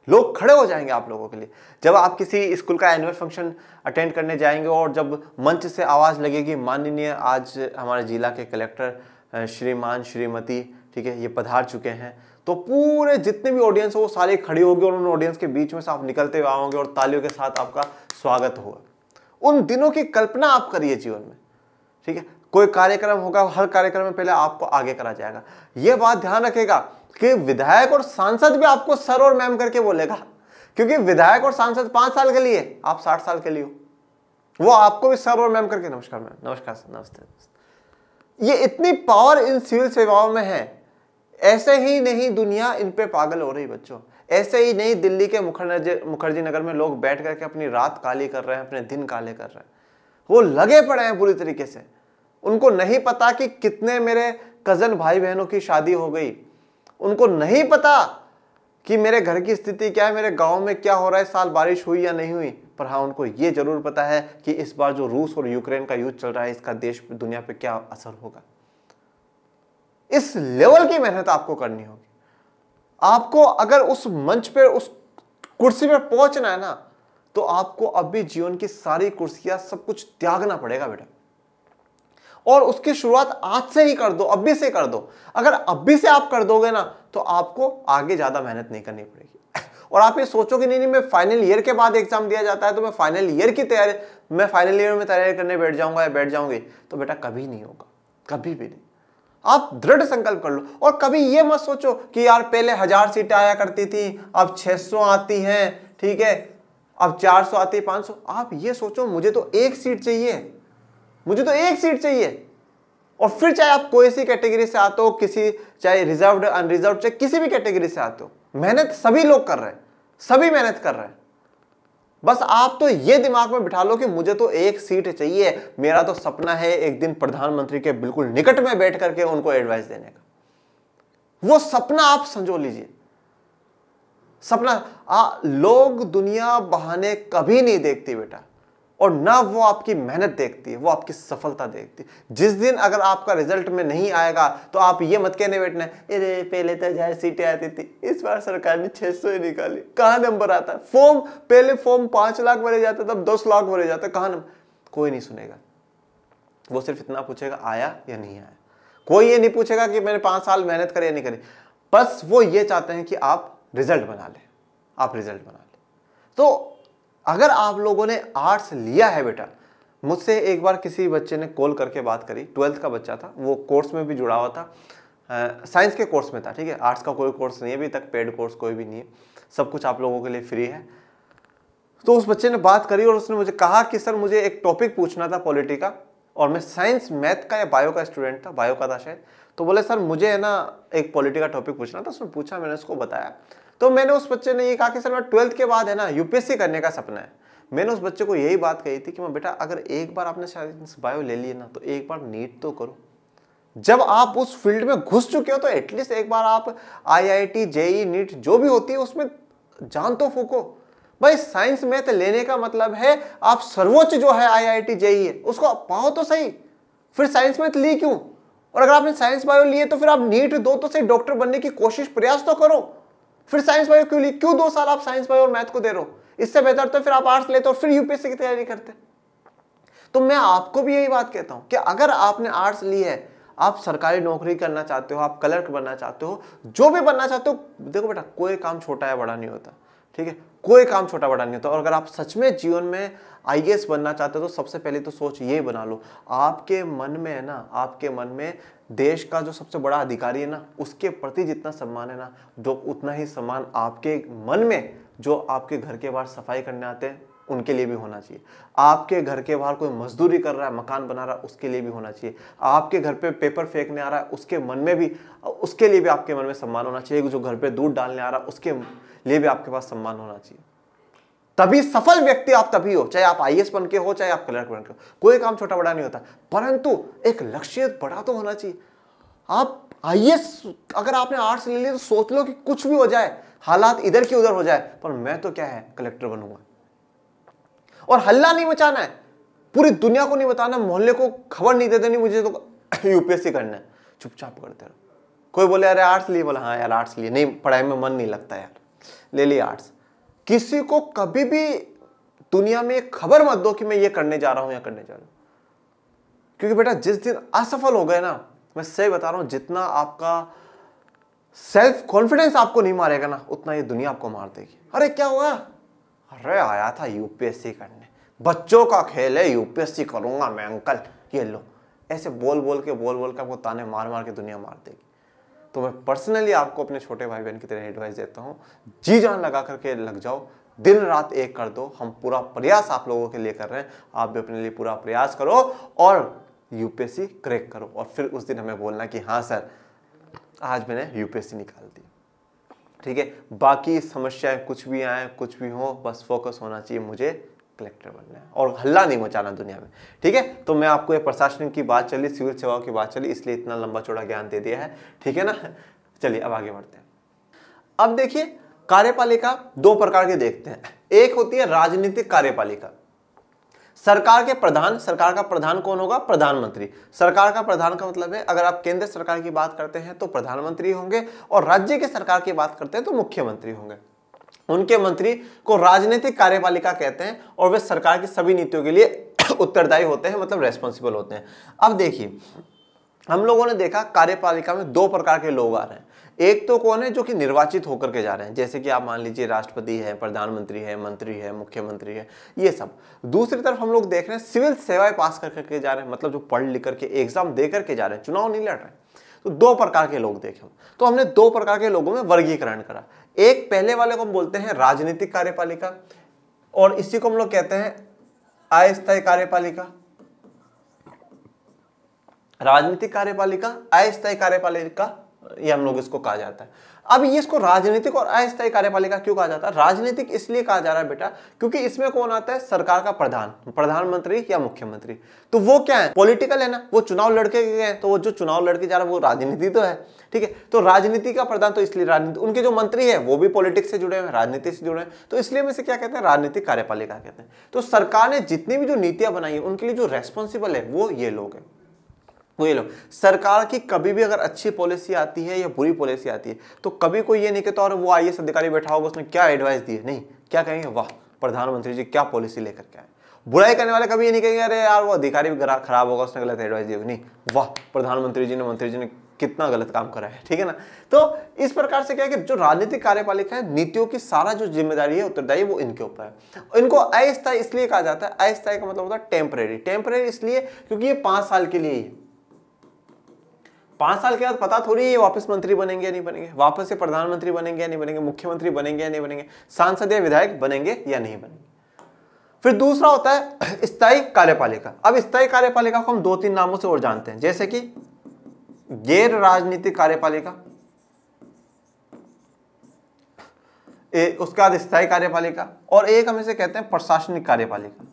लोग खड़े हो जाएंगे आप लोगों के लिए। जब आप किसी स्कूल का एनुअल फंक्शन अटेंड करने जाएंगे और जब मंच से आवाज लगेगी, माननीय आज हमारे जिला के कलेक्टर श्रीमान श्रीमती, ठीक है, ये पधार चुके हैं, तो पूरे जितने भी ऑडियंस हो वो सारे खड़ी होगी और उन ऑडियंस के बीच में से आप निकलते हुए आओगे और तालियों के साथ आपका स्वागत होगा। उन दिनों की कल्पना आप करिए जीवन में, ठीक है। कोई कार्यक्रम होगा, हर कार्यक्रम में पहले आपको आगे करा जाएगा। यह बात ध्यान रखेगा कि विधायक और सांसद भी आपको सर और मैम करके बोलेगा, क्योंकि विधायक और सांसद 5 साल के लिए, आप 60 साल के लिए हो, वो आपको भी सर और मैम करके नमस्कार मैम, नमस्कार सर, नमस्ते। ये इतनी पावर इन सिविल सेवाओं में है। ऐसे ही नहीं दुनिया इन पे पागल हो रही बच्चों, ऐसे ही नहीं दिल्ली के मुखर्जी नगर में लोग बैठ करके अपनी रात काली कर रहे हैं, अपने दिन काले कर रहे हैं। वो लगे पड़े हैं पूरी तरीके से। उनको नहीं पता कि कितने मेरे कजन भाई बहनों की शादी हो गई, उनको नहीं पता कि मेरे घर की स्थिति क्या है, मेरे गांव में क्या हो रहा है, साल बारिश हुई या नहीं हुई। पर हाँ, उनको ये जरूर पता है कि इस बार जो रूस और यूक्रेन का युद्ध चल रहा है, इसका देश दुनिया पे क्या असर होगा। इस लेवल की मेहनत आपको करनी होगी। आपको अगर उस मंच पे, उस कुर्सी पे पहुंचना है ना, तो आपको अभी जीवन की सारी कुर्सियां, सब कुछ त्यागना पड़ेगा बेटा। और उसकी शुरुआत आज से ही कर दो, अभी से कर दो। अगर अभी से आप कर दोगे ना, तो आपको आगे ज्यादा मेहनत नहीं करनी पड़ेगी। और आप ये सोचोगे नहीं मैं फाइनल ईयर के बाद एग्जाम दिया जाता है तो मैं फाइनल ईयर की तैयारी, मैं फाइनल ईयर में तैयारी करने बैठ जाऊंगा या बैठ जाऊंगी, तो बेटा कभी नहीं होगा, कभी भी नहीं। आप दृढ़ संकल्प कर लो। और कभी ये मत सोचो कि यार पहले 1000 सीटें आया करती थी, अब 600 आती हैं, ठीक है, अब 400 आती, 500। आप ये सोचो मुझे तो 1 सीट चाहिए, मुझे तो 1 सीट चाहिए। और फिर चाहे आप कोई सी कैटेगरी से आते हो, किसी चाहे रिजर्व्ड अनरिजर्व्ड, चाहे किसी भी कैटेगरी से आते हो, मेहनत सभी लोग कर रहे हैं, सभी मेहनत कर रहे हैं। बस आप तो ये दिमाग में बिठा लो कि मुझे तो 1 सीट चाहिए, मेरा तो सपना है एक दिन प्रधानमंत्री के बिल्कुल निकट में बैठ करके उनको एडवाइस देने का। वो सपना आप संजो लीजिए। सपना लोग दुनिया बहाने कभी नहीं देखती बेटा, और ना वो आपकी मेहनत देखती है, वो आपकी सफलता देखती है। जिस दिन अगर आपका रिजल्ट में नहीं आएगा तो आप ये मत कहने बैठना अरे पहले तो 1000 सीटें आती थी, इस बार सरकार ने 600 ही निकाली, कहां नंबर आता है। फॉर्म पहले 5 लाख भरे जाते, तब 10 लाख भरे जाते, कहां नंबर। कोई नहीं सुनेगा, वो सिर्फ इतना पूछेगा आया या नहीं आया। कोई ये नहीं पूछेगा कि मैंने 5 साल मेहनत करी या नहीं करी। बस वो ये चाहते हैं कि आप रिजल्ट बना ले, आप रिजल्ट बना ले। तो अगर आप लोगों ने आर्ट्स लिया है बेटा, मुझसे एक बार किसी बच्चे ने कॉल करके बात करी, 12th का बच्चा था, वो कोर्स में भी जुड़ा हुआ था, साइंस के कोर्स में था, ठीक है, आर्ट्स का कोई कोर्स नहीं है अभी तक, पेड कोर्स कोई भी नहीं है, सब कुछ आप लोगों के लिए फ्री है। तो उस बच्चे ने बात करी और उसने मुझे कहा कि सर मुझे एक टॉपिक पूछना था पॉलिटी का, और मैं साइंस मैथ का या बायो का स्टूडेंट था, बायो का था शायद। तो बोले सर मुझे है ना एक पॉलिटी का टॉपिक पूछना था। उसने पूछा, मैंने उसको बताया। तो मैंने उस बच्चे ने ये कहा कि सर मैं 12th के बाद है ना यूपीएससी करने का सपना है। मैंने उस बच्चे को यही बात कही थी कि मैं बेटा अगर एक बार आपने साइंस बायो ले लिए ना, तो एक बार नीट तो करो। जब आप उस फील्ड में घुस चुके हो तो एटलीस्ट एक बार आप आईआईटी, जेईई, नीट जो भी होती है उसमें जान तो फूको। भाई साइंस मैथ लेने का मतलब है आप सर्वोच्च जो है आईआईटी, जेईई है उसको पाओ तो सही, फिर साइंस मैथ ली क्यों। और अगर आपने साइंस बायो लिए तो फिर आप नीट दो तो सही, डॉक्टर बनने की कोशिश प्रयास तो करो। फिर साइंस बायो क्यों ली, क्यों 2 साल आप साइंस बायो और मैथ को दे रहे हो। इससे बेहतर तो फिर आप आर्ट्स लेते और फिर यूपीएससी की तैयारी करते। तो मैं आपको भी यही बात कहता हूं कि अगर आपने आर्ट्स ली है, आप सरकारी नौकरी करना चाहते हो, आप क्लर्क बनना चाहते हो, जो भी बनना चाहते हो, देखो बेटा कोई काम छोटा या बड़ा नहीं होता, ठीक है, कोई काम छोटा बड़ा नहीं होता। और अगर आप सच में जीवन में आईएएस बनना चाहते हो तो सबसे पहले तो सोच ये बना लो, आपके मन में है ना, आपके मन में देश का जो सबसे बड़ा अधिकारी है ना, उसके प्रति जितना सम्मान है ना, जो उतना ही सम्मान आपके मन में जो आपके घर के बाहर सफाई करने आते हैं उनके लिए भी होना चाहिए। आपके घर के बाहर कोई मजदूरी कर रहा है, मकान बना रहा है, उसके लिए भी होना चाहिए। आपके घर पे पेपर फेंकने आ रहा है, उसके मन में भी, उसके लिए भी आपके मन में सम्मान होना चाहिए। जो घर पे दूध डालने आ रहा है, उसके लिए भी आपके पास सम्मान होना चाहिए। तभी सफल व्यक्ति आप तभी हो, चाहे आप आईएएस बन के हो, चाहे आप क्लर्क बन के हो। कोई काम छोटा बड़ा नहीं होता, परंतु एक लक्ष्य बड़ा तो होना चाहिए। आप आईएएस अगर आपने आर्ट्स ले लिया तो सोच लो कि कुछ भी हो जाए, हालात इधर की उधर हो जाए, पर मैं तो क्या है, कलेक्टर बनूंगा। और हल्ला नहीं मचाना है, पूरी दुनिया को नहीं बताना, मोहल्ले को खबर नहीं दे देनी मुझे तो यूपीएससी करना है, चुपचाप करते रहो। कोई बोले अरे आर्ट्स लिए, बोला हाँ यार आर्ट्स लिए, नहीं पढ़ाई में मन नहीं लगता यार, ले लिया आर्ट्स। किसी को कभी भी दुनिया में खबर मत दो कि मैं ये करने जा रहा हूं या करने जा रहा हूं, क्योंकि बेटा जिस दिन असफल हो गए ना, मैं सही बता रहा हूं, जितना आपका सेल्फ कॉन्फिडेंस आपको नहीं मारेगा ना, उतना ये दुनिया आपको मार देगी। अरे क्या हुआ, अरे आया था यूपीएससी करने, बच्चों का खेल है, यूपीएससी करूंगा मैं अंकल, ये लो। ऐसे बोल बोल के आपको ताने मार मार के दुनिया मार देगी। तो मैं पर्सनली आपको अपने छोटे भाई बहन की तरह एडवाइस देता हूँ, जी जान लगा करके लग जाओ, दिन रात एक कर दो। हम पूरा प्रयास आप लोगों के लिए कर रहे हैं, आप भी अपने लिए पूरा प्रयास करो और यूपीएससी क्रैक करो। और फिर उस दिन हमें बोलना कि हाँ सर आज मैंने यूपीएससी निकाल दी। ठीक है, बाकी समस्याएं कुछ भी आए कुछ भी हो, बस फोकस होना चाहिए, मुझे कलेक्टर बनना है और हल्ला नहीं मचाना दुनिया में। ठीक है, तो मैं आपको ये प्रशासन की बात चली, सिविल सेवाओं की बात चली, इसलिए इतना लंबा चौड़ा ज्ञान दे दिया है। ठीक है ना, चलिए अब आगे बढ़ते हैं। अब देखिए कार्यपालिका दो प्रकार की देखते हैं। एक होती है राजनीतिक कार्यपालिका। सरकार के प्रधान, सरकार का प्रधान कौन होगा, प्रधानमंत्री। सरकार का प्रधान का मतलब है, अगर आप केंद्र सरकार की बात करते हैं तो प्रधानमंत्री होंगे, और राज्य के सरकार की बात करते हैं तो मुख्यमंत्री होंगे। उनके मंत्री को राजनीतिक कार्यपालिका कहते हैं, और वे सरकार की सभी नीतियों के लिए उत्तरदायी होते हैं, मतलब रेस्पॉन्सिबल होते हैं। अब देखिए हम लोगों ने देखा कार्यपालिका में दो प्रकार के लोग आ रहे हैं। एक तो कौन है, जो कि निर्वाचित होकर के जा रहे हैं, जैसे कि आप मान लीजिए राष्ट्रपति है, प्रधानमंत्री है, मंत्री है, मुख्यमंत्री है, ये सब। दूसरी तरफ हम लोग देख रहे हैं सिविल सेवाएं पास करके जा रहे हैं, मतलब जो पढ़ लिख करके एग्जाम दे करके जा रहे हैं, चुनाव नहीं लड़ रहे हैं। तो दो प्रकार के लोग देखे, तो हमने दो प्रकार के लोगों में वर्गीकरण करा। एक पहले वाले को हम बोलते हैं राजनीतिक कार्यपालिका, और इसी को हम लोग कहते हैं अस्थायी कार्यपालिका। राजनीतिक कार्यपालिका, अस्थायी कार्यपालिका, ये हम लोग इसको कहा जाता है। अब ये इसको राजनीतिक और अस्थायी कार्यपालिका क्यों कहा जाता है? राजनीतिक इसलिए कहा जा रहा है बेटा, क्योंकि इसमें कौन आता है, सरकार का प्रधान, प्रधानमंत्री या मुख्यमंत्री। तो वो क्या है, पॉलिटिकल है ना, वो चुनाव लड़के गए, तो वो जो चुनाव लड़के जा रहा है वो राजनीति तो है। ठीक है, तो राजनीति का प्रधान, तो इसलिए राजनीति, उनके जो मंत्री है वो भी पॉलिटिक्स से जुड़े हैं, राजनीति से जुड़े हैं, तो इसलिए में से क्या कहते हैं, राजनीतिक कार्यपालिका कहते हैं। तो सरकार ने जितनी भी जो नीतियां बनाई है उनके लिए जो रेस्पॉन्सिबल है वो ये लोग हैं, वही लोग। सरकार की कभी भी अगर अच्छी पॉलिसी आती है या बुरी पॉलिसी आती है तो कभी कोई ये नहीं कहता और वो आईएएस अधिकारी बैठा होगा उसने क्या एडवाइस दी है, नहीं, क्या कहेंगे, वाह प्रधानमंत्री जी क्या पॉलिसी लेकर के आए। बुराई करने वाले कभी ये नहीं कहेंगे अरे यार वो अधिकारी भी खराब होगा, उसने गलत एडवाइस दी होगी, नहीं, वाह प्रधानमंत्री जी ने, मंत्री जी ने कितना गलत काम करा है। ठीक है ना, तो इस प्रकार से क्या है कि जो राजनीतिक कार्यपालिका है, नीतियों की सारा जो जिम्मेदारी है, उत्तरदायी वो इनके ऊपर है। इनको अस्थायी इसलिए कहा जाता है, अस्थायी का मतलब होता है टेम्परेरी। टेम्परेरी इसलिए क्योंकि ये 5 साल के लिए ही, 5 साल के बाद पता थोड़ी ये वापस मंत्री बनेंगे या नहीं बनेंगे, वापस से प्रधानमंत्री बनेंगे या नहीं बनेंगे, मुख्यमंत्री बनेंगे या नहीं बनेंगे, सांसद या विधायक बनेंगे या नहीं बनेंगे। फिर दूसरा होता है स्थायी कार्यपालिका। अब स्थायी कार्यपालिका को हम 2-3 नामों से और जानते हैं, जैसे कि गैर राजनीतिक कार्यपालिका, उसके बाद स्थायी कार्यपालिका, और एक हम इसे कहते हैं प्रशासनिक कार्यपालिका।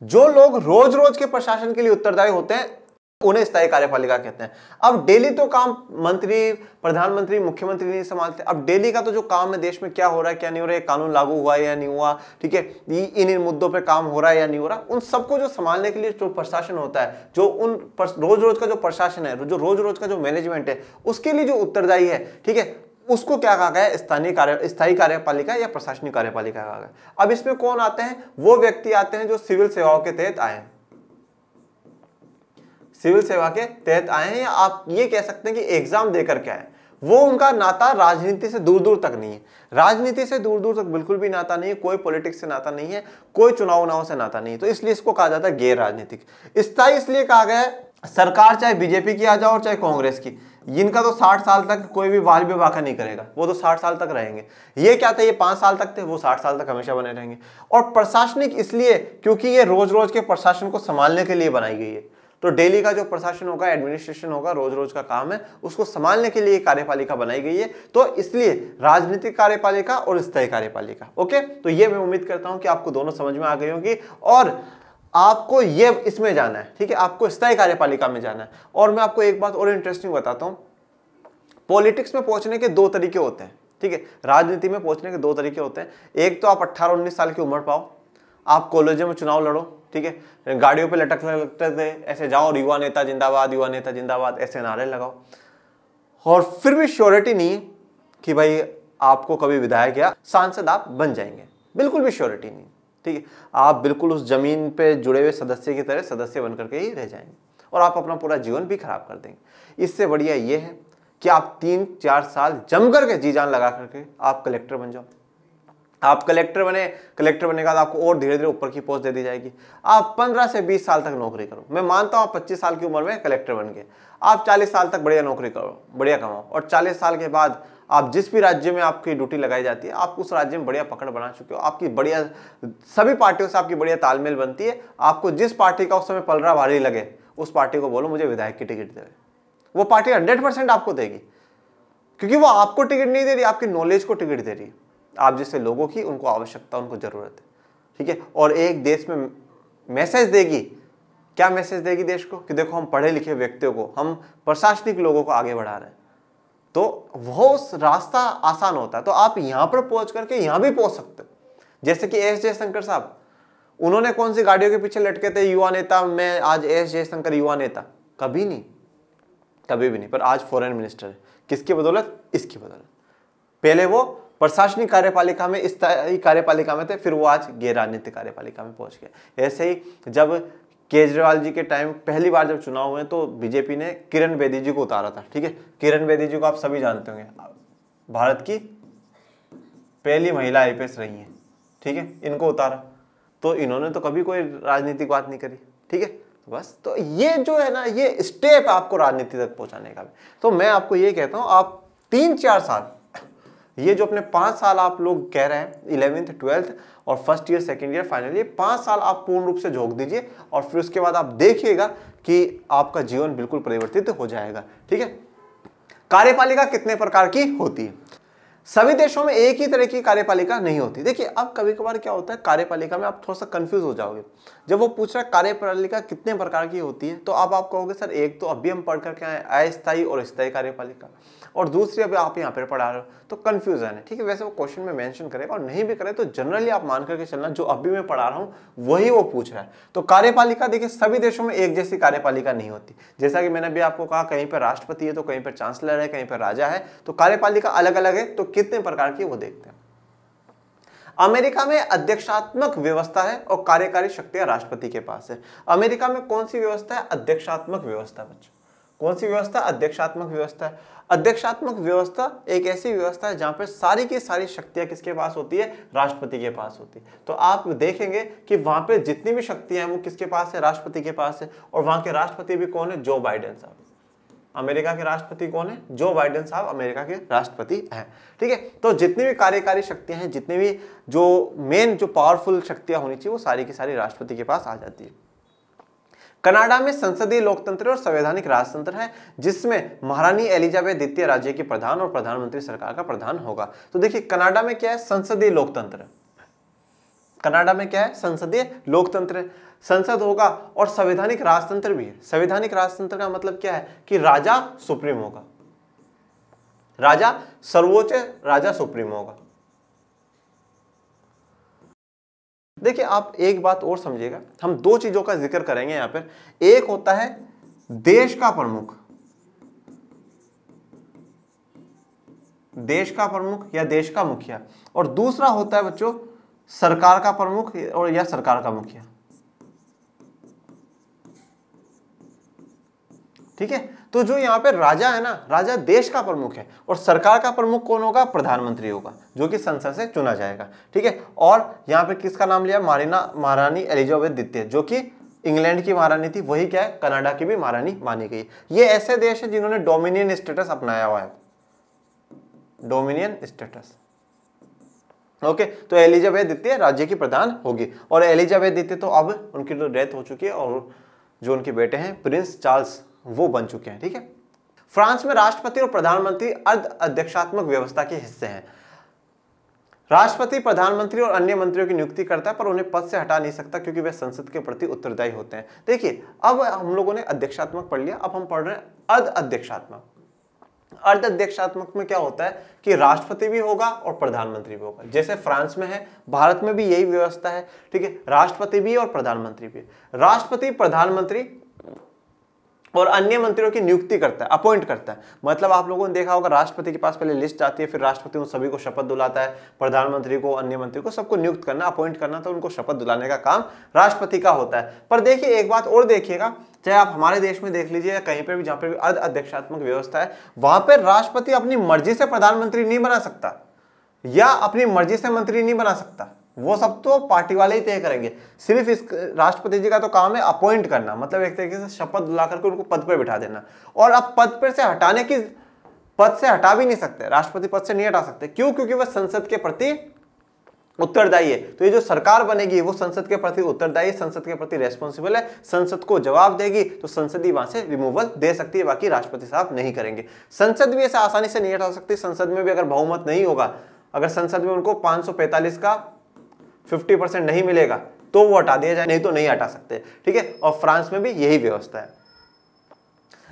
जो लोग रोज रोज के प्रशासन के लिए उत्तरदायी होते हैं उन्हें स्थायी कार्यपालिका कहते हैं। अब डेली तो काम मंत्री, प्रधानमंत्री, मुख्यमंत्री नहीं संभालते। अब डेली का तो जो काम है, देश में क्या हो रहा है क्या नहीं हो रहा है, कानून लागू हुआ है या नहीं हुआ, ठीक है, इन मुद्दों पे काम हो रहा है या नहीं हो रहा, उन सबको जो संभालने के लिए जो प्रशासन होता है, जो उन रोज रोज का जो प्रशासन है, जो रोज रोज का जो मैनेजमेंट है, उसके लिए जो उत्तरदायी है, ठीक है, उसको क्या कहा गया है, स्थायी कार्यपालिका या प्रशासनिक कार्यपालिका कहा गया। अब इसमें कौन आते हैं, वो व्यक्ति आते हैं जो सिविल सेवाओं के तहत आए हैं, सिविल सेवा के तहत आए हैं, या आप ये कह सकते हैं कि एग्जाम देकर के आए। वो उनका नाता राजनीति से दूर दूर तक नहीं है, राजनीति से दूर दूर तक बिल्कुल भी नाता नहीं है, कोई पॉलिटिक्स से नाता नहीं है, कोई चुनाव से नाता नहीं है। तो इसलिए इसको कहा जाता है गैर राजनीतिक। स्थायी इसलिए कहा गया है, सरकार चाहे बीजेपी की आ जाओ और चाहे कांग्रेस की, इनका तो 60 साल तक कोई भी वाल भी वाका नहीं करेगा, वो तो 60 साल तक रहेंगे। ये क्या थे, ये 5 साल तक थे, वो 60 साल तक हमेशा बने रहेंगे। और प्रशासनिक इसलिए क्योंकि ये रोज रोज के प्रशासन को संभालने के लिए बनाई गई है। तो डेली का जो प्रशासन होगा, एडमिनिस्ट्रेशन होगा, रोज रोज का काम है, उसको संभालने के लिए कार्यपालिका बनाई गई है। तो इसलिए राजनीतिक कार्यपालिका और स्थायी कार्यपालिका। ओके, तो ये मैं उम्मीद करता हूं कि आपको दोनों समझ में आ गई होंगी और आपको ये इसमें जाना है, ठीक है, आपको स्थायी कार्यपालिका में जाना है। और मैं आपको एक बात और इंटरेस्टिंग बताता हूं, पॉलिटिक्स में पहुंचने के 2 तरीके होते हैं, ठीक है, राजनीति में पहुंचने के 2 तरीके होते हैं। एक तो आप 18-19 साल की उम्र पाओ, आप कॉलेजों में चुनाव लड़ो, ठीक है, गाड़ियों पे लटकते ऐसे जाओ और युवा नेता जिंदाबाद ऐसे नारे लगाओ, और फिर भी श्योरिटी नहीं कि भाई आपको कभी विधायक या सांसद आप बन जाएंगे, बिल्कुल भी श्योरिटी नहीं, ठीक है। आप बिल्कुल उस जमीन पे जुड़े हुए सदस्य की तरह सदस्य बनकर के ही रह जाएंगे और आप अपना पूरा जीवन भी खराब कर देंगे। इससे बढ़िया ये है कि आप 3-4 साल जम करके जी जान लगा करके आप कलेक्टर बन जाओ। आप कलेक्टर बने, कलेक्टर बनने के बाद आपको और धीरे धीरे ऊपर की पोस्ट दे दी जाएगी। आप 15 से 20 साल तक नौकरी करो। मैं मानता हूं आप 25 साल की उम्र में कलेक्टर बन गए, आप 40 साल तक बढ़िया नौकरी करो, बढ़िया कमाओ, और 40 साल के बाद आप जिस भी राज्य में आपकी ड्यूटी लगाई जाती है, आप उस राज्य में बढ़िया पकड़ बना चुके हो, आपकी बढ़िया सभी पार्टियों से आपकी बढ़िया तालमेल बनती है। आपको जिस पार्टी का उस समय पलड़ा भारी लगे, उस पार्टी को बोलो मुझे विधायक की टिकट दे, वो पार्टी 100% आपको देगी, क्योंकि वो आपको टिकट नहीं दे रही, आपकी नॉलेज को टिकट दे रही है। आप जैसे लोगों की उनको आवश्यकता, उनको जरूरत है, ठीक है। और एक देश में मैसेज देगी, क्या मैसेज देगी देश को, कि देखो हम पढ़े लिखे व्यक्तियों को, हम प्रशासनिक लोगों को आगे बढ़ा रहे हैं, तो वो रास्ता आसान होता है। तो आप यहां पर पहुंच करके यहां भी पहुंच सकते हो। जैसे कि एस जयशंकर साहब, उन्होंने कौन सी गाड़ियों के पीछे लटके थे, युवा नेता, मैं आज एस जयशंकर युवा नेता, कभी नहीं, कभी भी नहीं। पर आज फॉरेन मिनिस्टर है, किसकी बदौलत, इसकी बदौलत। पहले वो प्रशासनिक कार्यपालिका में, स्थायी कार्यपालिका में थे, फिर वो आज गैर राजनीतिक कार्यपालिका में पहुंच गए। ऐसे ही जब केजरीवाल जी के टाइम पहली बार जब चुनाव हुए तो बीजेपी ने किरण बेदी जी को उतारा था, ठीक है। किरण बेदी जी को आप सभी जानते होंगे, भारत की पहली महिला आईपीएस रही है, ठीक है। इनको उतारा तो इन्होंने तो कभी कोई राजनीतिक बात नहीं करी, ठीक है। बस, तो ये जो है ना, ये स्टेप आपको राजनीति तक पहुंचाने का। तो मैं आपको ये कहता हूं, आप 3-4 साल, ये जो अपने 5 साल आप लोग कह रहे हैं 11th 12th और first year second year final year, 5 साल आप पूर्ण रूप से झोंक दीजिए और फिर उसके बाद आप देखिएगा कि आपका जीवन बिल्कुल परिवर्तित हो जाएगा, ठीक है। कार्यपालिका कितने प्रकार की होती है? सभी देशों में एक ही तरह की कार्यपालिका नहीं होती। देखिए, अब कभी कभार क्या होता है, कार्यपालिका में आप थोड़ा सा कंफ्यूज हो जाओगे। जब वो पूछ रहा है कार्यपालिका कितने प्रकार की होती है, तो अब आप कहोगे सर एक तो अभी हम पढ़ करके आए अस्थायी और स्थायी कार्यपालिका, और दूसरी अभी आप यहाँ पर पढ़ा रहे हो, तो कंफ्यूजन है, ठीक है। वैसे वो क्वेश्चन में मेंशन करेगा और नहीं भी करे तो जनरली आप मान करके चलना जो अभी मैं पढ़ा रहा हूँ वही वो पूछ रहा है। तो कार्यपालिका देखिए, सभी देशों में एक जैसी कार्यपालिका नहीं होती। जैसा कि मैंने अभी आपको कहा, कहीं पर राष्ट्रपति है तो कहीं पर चांसलर है, कहीं पर राजा है, तो कार्यपालिका अलग अलग है। तो कितने प्रकार की वो देखते हैं। अमेरिका में अध्यक्षात्मक व्यवस्था है और कार्यकारी शक्तियां राष्ट्रपति के पास है। अमेरिका में कौन सी व्यवस्था है? अध्यक्षात्मक व्यवस्था। बच्चों, कौन सी व्यवस्था? अध्यक्षात्मक व्यवस्था है। अध्यक्षात्मक व्यवस्था एक ऐसी व्यवस्था है जहां पर सारी की सारी शक्तियां किसके पास होती है? राष्ट्रपति के पास होती है। तो आप देखेंगे कि वहां पे जितनी भी शक्तियां हैं वो किसके पास है? राष्ट्रपति के पास है। और वहां के राष्ट्रपति भी कौन है? जो बाइडेन साहब। अमेरिका के राष्ट्रपति कौन है? जो बाइडेन साहब अमेरिका के राष्ट्रपति हैं, ठीक है। तो जितनी भी कार्यकारी शक्तियां हैं, जितनी भी जो मेन जो पावरफुल शक्तियां होनी चाहिए, वो सारी की सारी राष्ट्रपति के पास आ जाती है। कनाडा में संसदीय लोकतंत्र और संवैधानिक राजतंत्र है, जिसमें महारानी एलिजाबेथ द्वितीय राज्य की प्रधान और प्रधानमंत्री सरकार का प्रधान होगा। तो देखिए, कनाडा में क्या है? संसदीय लोकतंत्र। कनाडा में क्या है? संसदीय लोकतंत्र, संसद होगा, और संवैधानिक राजतंत्र भी है। संवैधानिक राजतंत्र का मतलब क्या है? कि राजा सुप्रीम होगा, राजा सर्वोच्च, राजा सुप्रीम होगा। देखिए, आप एक बात और समझिएगा, हम दो चीजों का जिक्र करेंगे यहां पर। एक होता है देश का प्रमुख, देश का प्रमुख या देश का मुखिया, और दूसरा होता है बच्चों सरकार का प्रमुख और या सरकार का मुखिया, ठीक है। तो जो यहाँ पे राजा है ना, राजा देश का प्रमुख है और सरकार का प्रमुख कौन होगा? प्रधानमंत्री होगा, जो कि संसद से चुना जाएगा। ठीक है, और यहाँ पे किसका नाम लिया? महारानी एलिजाबेथ द्वितीय, जो कि इंग्लैंड की महारानी थी, वही क्या है, कनाडा की भी महारानी मानी गई। ये ऐसे देश है जिन्होंने डोमिनियन स्टेटस अपनाया हुआ है, डोमिनियन स्टेटस। ओके, तो एलिजाबेथ द्वितीय राज्य की प्रधान होगी, और एलिजाबेथ द्वितीय तो अब उनकी तो डेथ हो चुकी है, और जो उनके बेटे हैं प्रिंस चार्ल्स वो बन चुके हैं। ठीक है, फ्रांस में राष्ट्रपति और प्रधानमंत्री अर्ध अध्यक्षात्मक व्यवस्था के हिस्से हैं। राष्ट्रपति प्रधानमंत्री और अन्य मंत्रियों की नियुक्ति करता है, पर उन्हें पद से हटा नहीं सकता क्योंकि वे संसद के प्रति उत्तरदायी होते हैं। देखिए, अब हम लोगों ने अध्यक्षात्मक पढ़ लिया, अब हम पढ़ रहे हैं अर्ध अध्यक्षात्मक। अर्ध अध्यक्षात्मक में क्या होता है कि राष्ट्रपति भी होगा और प्रधानमंत्री भी होगा, जैसे फ्रांस में है, भारत में भी यही व्यवस्था है। ठीक है, राष्ट्रपति भी और प्रधानमंत्री भी। राष्ट्रपति प्रधानमंत्री और अन्य मंत्रियों की नियुक्ति करता है, अपॉइंट करता है। मतलब आप लोगों ने देखा होगा, राष्ट्रपति के पास पहले लिस्ट आती है, फिर राष्ट्रपति उन सभी को शपथ दिलाता है, प्रधानमंत्री को, अन्य मंत्री को, सबको नियुक्त करना, अपॉइंट करना, तो उनको शपथ दिलाने का काम राष्ट्रपति का होता है। पर देखिए एक बात और देखिएगा, चाहे आप हमारे देश में देख लीजिए, कहीं पर भी जहां पर भी अर्ध अध्यक्षात्मक व्यवस्था है, वहां पर राष्ट्रपति अपनी मर्जी से प्रधानमंत्री नहीं बना सकता या अपनी मर्जी से मंत्री नहीं बना सकता, वो सब तो पार्टी वाले ही तय करेंगे। सिर्फ इस राष्ट्रपति जी का तो काम है अपॉइंट करना, मतलब एक तरीके से शपथ दिला करके उनको पद पर बिठा देना। और अब पद पर से हटाने की, पद से हटा भी नहीं सकते, राष्ट्रपति पद से नहीं हटा सकते। क्यों? क्योंकि वह संसद के प्रति उत्तरदायी है। तो ये जो सरकार बनेगी वो संसद के प्रति उत्तरदायी, संसद के प्रति रेस्पॉन्सिबल है, संसद को जवाब देगी, तो संसद ही वहां से रिमूवल दे सकती है, बाकी राष्ट्रपति साहब नहीं करेंगे। संसद भी ऐसे आसानी से नहीं हटा सकती। संसद में भी अगर बहुमत नहीं होगा, अगर संसद में उनको 545 का 50% नहीं मिलेगा तो वो हटा दिया जाए, नहीं तो नहीं हटा सकते। ठीक है, और फ्रांस में भी यही व्यवस्था है।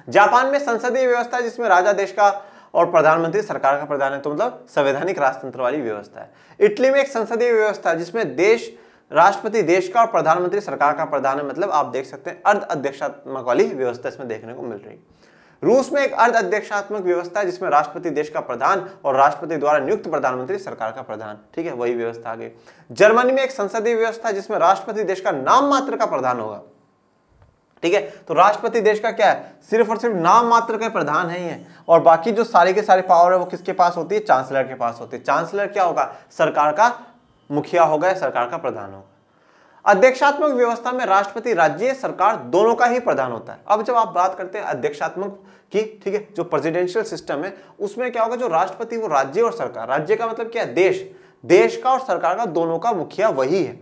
जापान में संसदीय व्यवस्था है जिसमें राजा देश का और प्रधानमंत्री सरकार का प्रधान है, तो मतलब संवैधानिक राजतंत्र वाली व्यवस्था है। इटली में एक संसदीय व्यवस्था है जिसमें राष्ट्रपति देश का और प्रधानमंत्री सरकार का प्रधान है, मतलब आप देख सकते हैं अर्ध अध्यक्षात्मक वाली व्यवस्था इसमें देखने को मिल रही है। रूस में एक अर्ध अध्यक्षात्मक व्यवस्था है जिसमें राष्ट्रपति देश का प्रधान और राष्ट्रपति द्वारा नियुक्त प्रधानमंत्री सरकार का प्रधान। ठीक है, वही व्यवस्था आ गई। जर्मनी में एक संसदीय व्यवस्था है जिसमें राष्ट्रपति देश का नाम मात्र का प्रधान होगा। ठीक है, तो राष्ट्रपति देश का क्या है? सिर्फ और सिर्फ नाम मात्र का प्रधान है ये, और बाकी जो सारे के सारे पावर है वो किसके पास होती है? चांसलर के पास होती है। चांसलर क्या होगा? सरकार का मुखिया होगा या सरकार का प्रधान होगा। अध्यक्षात्मक व्यवस्था में राष्ट्रपति, राज्य सरकार दोनों का ही प्रधान होता है। अब जब आप बात करते हैं अध्यक्षात्मक की, ठीक है, जो प्रेसिडेंशियल सिस्टम है उसमें क्या होगा? जो राष्ट्रपति वो राज्य और सरकार, राज्य का मतलब क्या है? देश का और सरकार का दोनों का मुखिया वही है।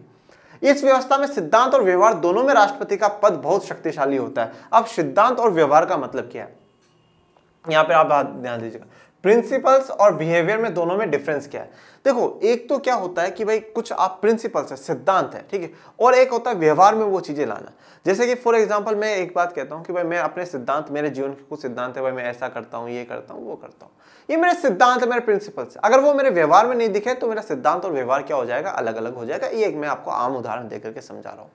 इस व्यवस्था में सिद्धांत और व्यवहार दोनों में राष्ट्रपति का पद बहुत शक्तिशाली होता है। अब सिद्धांत और व्यवहार का मतलब क्या है? यहां पे आप ध्यान दीजिएगा, प्रिंसिपल्स और बिहेवियर में दोनों में डिफरेंस क्या है? देखो, एक तो क्या होता है कि भाई कुछ आप प्रिंसिपल्स है, सिद्धांत है, ठीक है, और एक होता है व्यवहार में वो चीजें लाना। जैसे कि फॉर एग्जांपल मैं एक बात कहता हूं कि भाई मैं अपने सिद्धांत, मेरे जीवन के कुछ सिद्धांत है, भाई मैं ऐसा करता हूं, ये करता हूं, वो करता हूं, ये मेरे सिद्धांत है, मेरे प्रिंसिपल्स है। अगर वो मेरे व्यवहार में नहीं दिखे तो मेरा सिद्धांत और व्यवहार क्या हो जाएगा? अलग अलग हो जाएगा। ये मैं आपको आम उदाहरण देकर के समझा रहा हूं।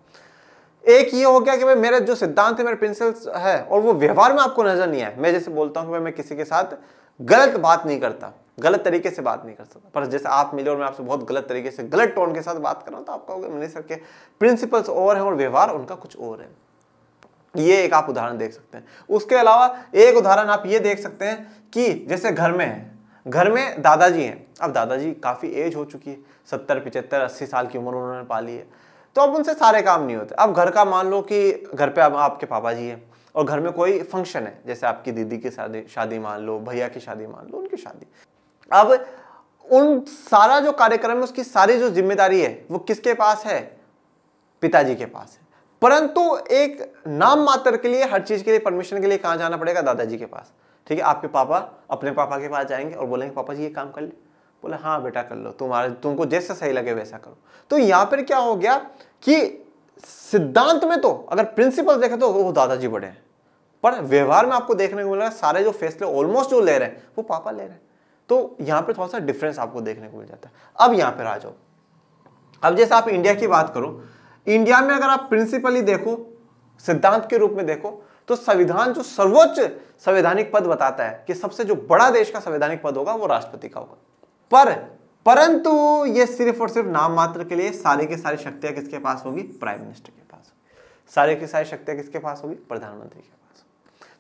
एक ये हो गया कि भाई मेरे जो सिद्धांत है, मेरे प्रिंसिपल्स है, और वो व्यवहार में आपको नजर नहीं आए। मैं जैसे बोलता हूं कि भाई मैं किसी के साथ गलत बात नहीं करता, गलत तरीके से बात नहीं कर सकता, पर जैसे आप मिले और मैं आपसे बहुत गलत तरीके से, गलत टोन के साथ बात कर रहा हूं, तो आप कहोगे नहीं सर के प्रिंसिपल्स और है और व्यवहार उनका कुछ और है। ये एक आप उदाहरण देख सकते हैं। उसके अलावा एक उदाहरण आप ये देख सकते हैं कि जैसे घर में है, घर में दादाजी हैं, अब दादाजी काफी एज हो चुकी है, 70, 75, 80 साल की उम्र उन्होंने पाली है, तो अब उनसे सारे काम नहीं होते। अब घर का मान लो कि घर पे अब आपके पापा जी हैं और घर में कोई फंक्शन है, जैसे आपकी दीदी की शादी मान लो, भैया की शादी मान लो, उनकी शादी, अब उन सारा जो कार्यक्रम है उसकी सारी जो जिम्मेदारी है वो किसके पास है? पिताजी के पास है। परंतु एक नाम मात्र के लिए, हर चीज के लिए, परमिशन के लिए कहां जाना पड़ेगा? दादाजी के पास। ठीक है, आपके पापा अपने पापा के पास जाएंगे और बोलेंगे पापा जी ये काम कर ले, बोले हाँ बेटा कर लो, तुमको जैसा सही लगे वैसा करो। तो यहां पर क्या हो गया कि सिद्धांत में तो अगर प्रिंसिपल देखे तो वो दादाजी बड़े हैं, पर व्यवहार में आपको देखने को मिलेगा सारे जो फैसले ऑलमोस्ट जो ले रहे हैं वो पापा ले रहे हैं। तो यहां पे थोड़ा सा डिफरेंस आपको देखने को मिल जाता है। अब यहां पे आ जाओ, अब जैसे आप इंडिया की बात करो, इंडिया में अगर आप प्रिंसिपली देखो, सिद्धांत के रूप में देखो, तो संविधान जो सर्वोच्च संवैधानिक पद बताता है कि सबसे जो बड़ा देश का संवैधानिक पद होगा वो राष्ट्रपति का होगा। परंतु ये सिर्फ और सिर्फ नाम मात्र के लिए, सारी की सारी शक्तियां किसके पास होगी? प्राइम मिनिस्टर के पास। सारी की सारी शक्तियां किसके पास होगी? प्रधानमंत्री के पास।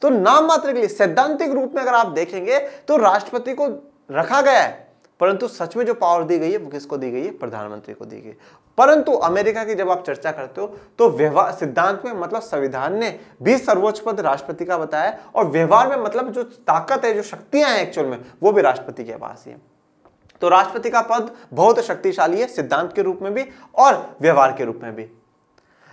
तो नाम मात्र के लिए सैद्धांतिक रूप में अगर आप देखेंगे तो राष्ट्रपति को रखा गया है, परंतु सच में जो पावर दी गई है वो किसको दी गई है? प्रधानमंत्री को दी गई। परंतु अमेरिका की जब आप चर्चा करते हो तो व्यवहार सिद्धांत में मतलब संविधान ने भी सर्वोच्च पद राष्ट्रपति का बताया, और व्यवहार में मतलब जो ताकत है, जो शक्तियां हैं एक्चुअल में, वो भी राष्ट्रपति के पास ही है। तो राष्ट्रपति का पद बहुत शक्तिशाली है, सिद्धांत के रूप में भी और व्यवहार के रूप में भी।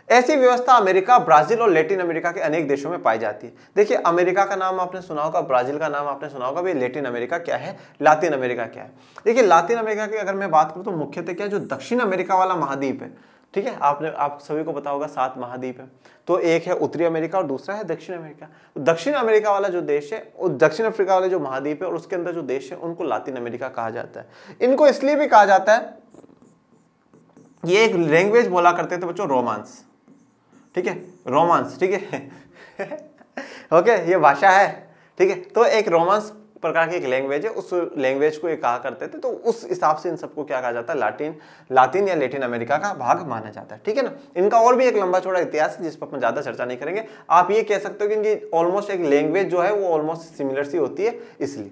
ऐसी व्यवस्था अमेरिका, ब्राजील और लैटिन अमेरिका के अनेक देशों में पाई जाती है। देखिए, अमेरिका का नाम आपने सुना होगा, ब्राजील का नाम आपने सुना होगा, भाई लैटिन अमेरिका क्या है, लातिन अमेरिका क्या है। देखिए, लातिन अमेरिका की अगर मैं बात करूं तो मुख्यतः क्या, जो दक्षिण अमेरिका वाला महाद्वीप है, ठीक है, आप सभी को पता होगा 7 महाद्वीप है, तो एक है उत्तरी अमेरिका और दूसरा है दक्षिण अमेरिका। तो दक्षिण अमेरिका वाला जो देश है, और दक्षिण अफ्रीका वाले जो महाद्वीप है और उसके अंदर जो देश है, उनको लातिन अमेरिका कहा जाता है। इनको इसलिए भी कहा जाता है, ये एक लैंग्वेज बोला करते थे बच्चों, रोमांस, ठीक है, रोमांस, ठीक है ओके, ये भाषा है, ठीक है। तो एक रोमांस प्रकार की एक लैंग्वेज है, उस लैंग्वेज को ये कहा करते थे, तो उस हिसाब से इन सबको क्या कहा जाता है, लातिन या लैटिन अमेरिका का भाग माना जाता है, ठीक है ना। इनका और भी एक लंबा चौड़ा इतिहास है जिस पर अपन ज्यादा चर्चा नहीं करेंगे। आप ये कह सकते हो कि इनकी ऑलमोस्ट एक लैंग्वेज जो है वो ऑलमोस्ट सिमिलर सी होती है, इसलिए।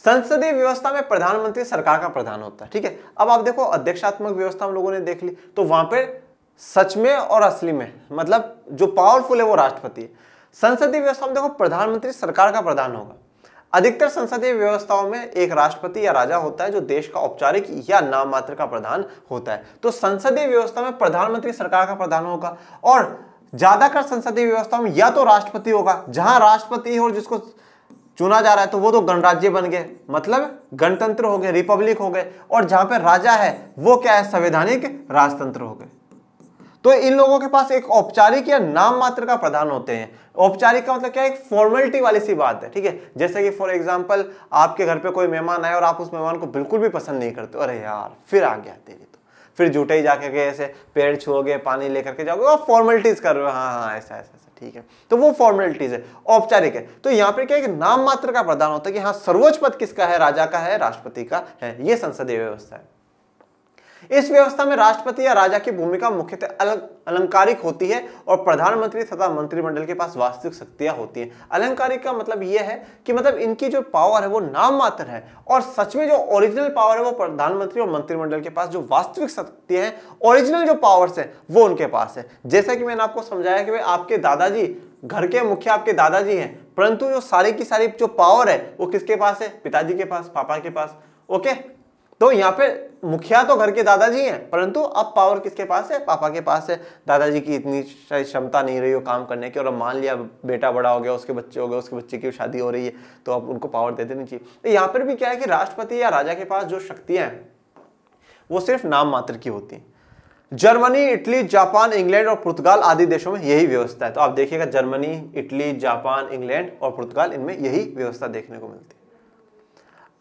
संसदीय व्यवस्था में प्रधानमंत्री सरकार का प्रधान होता है, ठीक है। अब आप देखो, अध्यक्षात्मक व्यवस्था हम लोगों ने देख ली, तो वहां पे सच में और असली में मतलब जो पावरफुल है वो राष्ट्रपति है। संसदीय व्यवस्था में देखो, प्रधानमंत्री सरकार का प्रधान होगा। अधिकतर संसदीय व्यवस्थाओं में एक राष्ट्रपति या राजा होता है जो देश का औपचारिक या नाम मात्र का प्रधान होता है। तो संसदीय व्यवस्था में प्रधानमंत्री सरकार का प्रधान होगा, और ज्यादातर संसदीय व्यवस्था में या तो राष्ट्रपति होगा, जहां राष्ट्रपति है और जिसको चुना जा रहा है तो वो तो गणराज्य बन गए, मतलब गणतंत्र हो गए, रिपब्लिक हो गए, और जहां पे राजा है वो क्या है, संवैधानिक राजतंत्र हो गए। तो इन लोगों के पास एक औपचारिक या नाम मात्र का प्रधान होते हैं। औपचारिक का मतलब क्या है, एक फॉर्मेलिटी वाली सी बात है, ठीक है। जैसे कि फॉर एग्जांपल आपके घर पे कोई मेहमान आए और आप उस मेहमान को बिल्कुल भी पसंद नहीं करते, अरे यार फिर आ गया तेरी, तो फिर झूठे ही जाके के ऐसे पेड़ छुओगे, पानी लेकर के जाओगे और फॉर्मेलिटीज कर रहे हो, हाँ ऐसा ऐसा, ठीक है, तो वो फॉर्मेलिटीज है, औपचारिक है। तो यहाँ पे क्या है, नाम मात्र का प्रधान होता है कि हाँ सर्वोच्च पद किसका है, राजा का है, राष्ट्रपति का है। ये संसदीय व्यवस्था है। इस व्यवस्था में राष्ट्रपति या राजा की भूमिका मुख्यतः अलंकारिक होती है, और प्रधानमंत्री तथा मंत्रिमंडल के पास वास्तविक शक्तियां होती हैं। अलंकारिक का मतलब यह है कि मतलब इनकी जो पावर है वो नाम मात्र है, और सच में जो ओरिजिनल पावर है वो प्रधानमंत्री और मंत्रिमंडल के पास, जो वास्तविक शक्तियां हैं, ओरिजिनल जो पावर्स है वो उनके पास है। जैसा कि मैंने आपको समझाया कि भाई आपके दादाजी, घर के मुखिया आपके दादाजी हैं, परंतु जो सारी की सारी जो पावर है वो किसके पास है, पिताजी के पास, पापा के पास, ओके। तो यहाँ पे मुखिया तो घर के दादाजी हैं, परंतु अब पावर किसके पास है, पापा के पास है। दादाजी की इतनी क्षमता नहीं रही हो काम करने की, और अब मान लिया बेटा बड़ा हो गया, उसके बच्चे हो गए, उसके बच्चे की शादी हो रही है, तो अब उनको पावर दे देनी चाहिए। तो यहाँ पर भी क्या है कि राष्ट्रपति या राजा के पास जो शक्तियां हैं वो सिर्फ नाम मात्र की होती हैं। जर्मनी, इटली, जापान, इंग्लैंड और पुर्तगाल आदि देशों में यही व्यवस्था है। तो आप देखिएगा, जर्मनी, इटली, जापान, इंग्लैंड और पुर्तगाल, इनमें यही व्यवस्था देखने को मिलती है।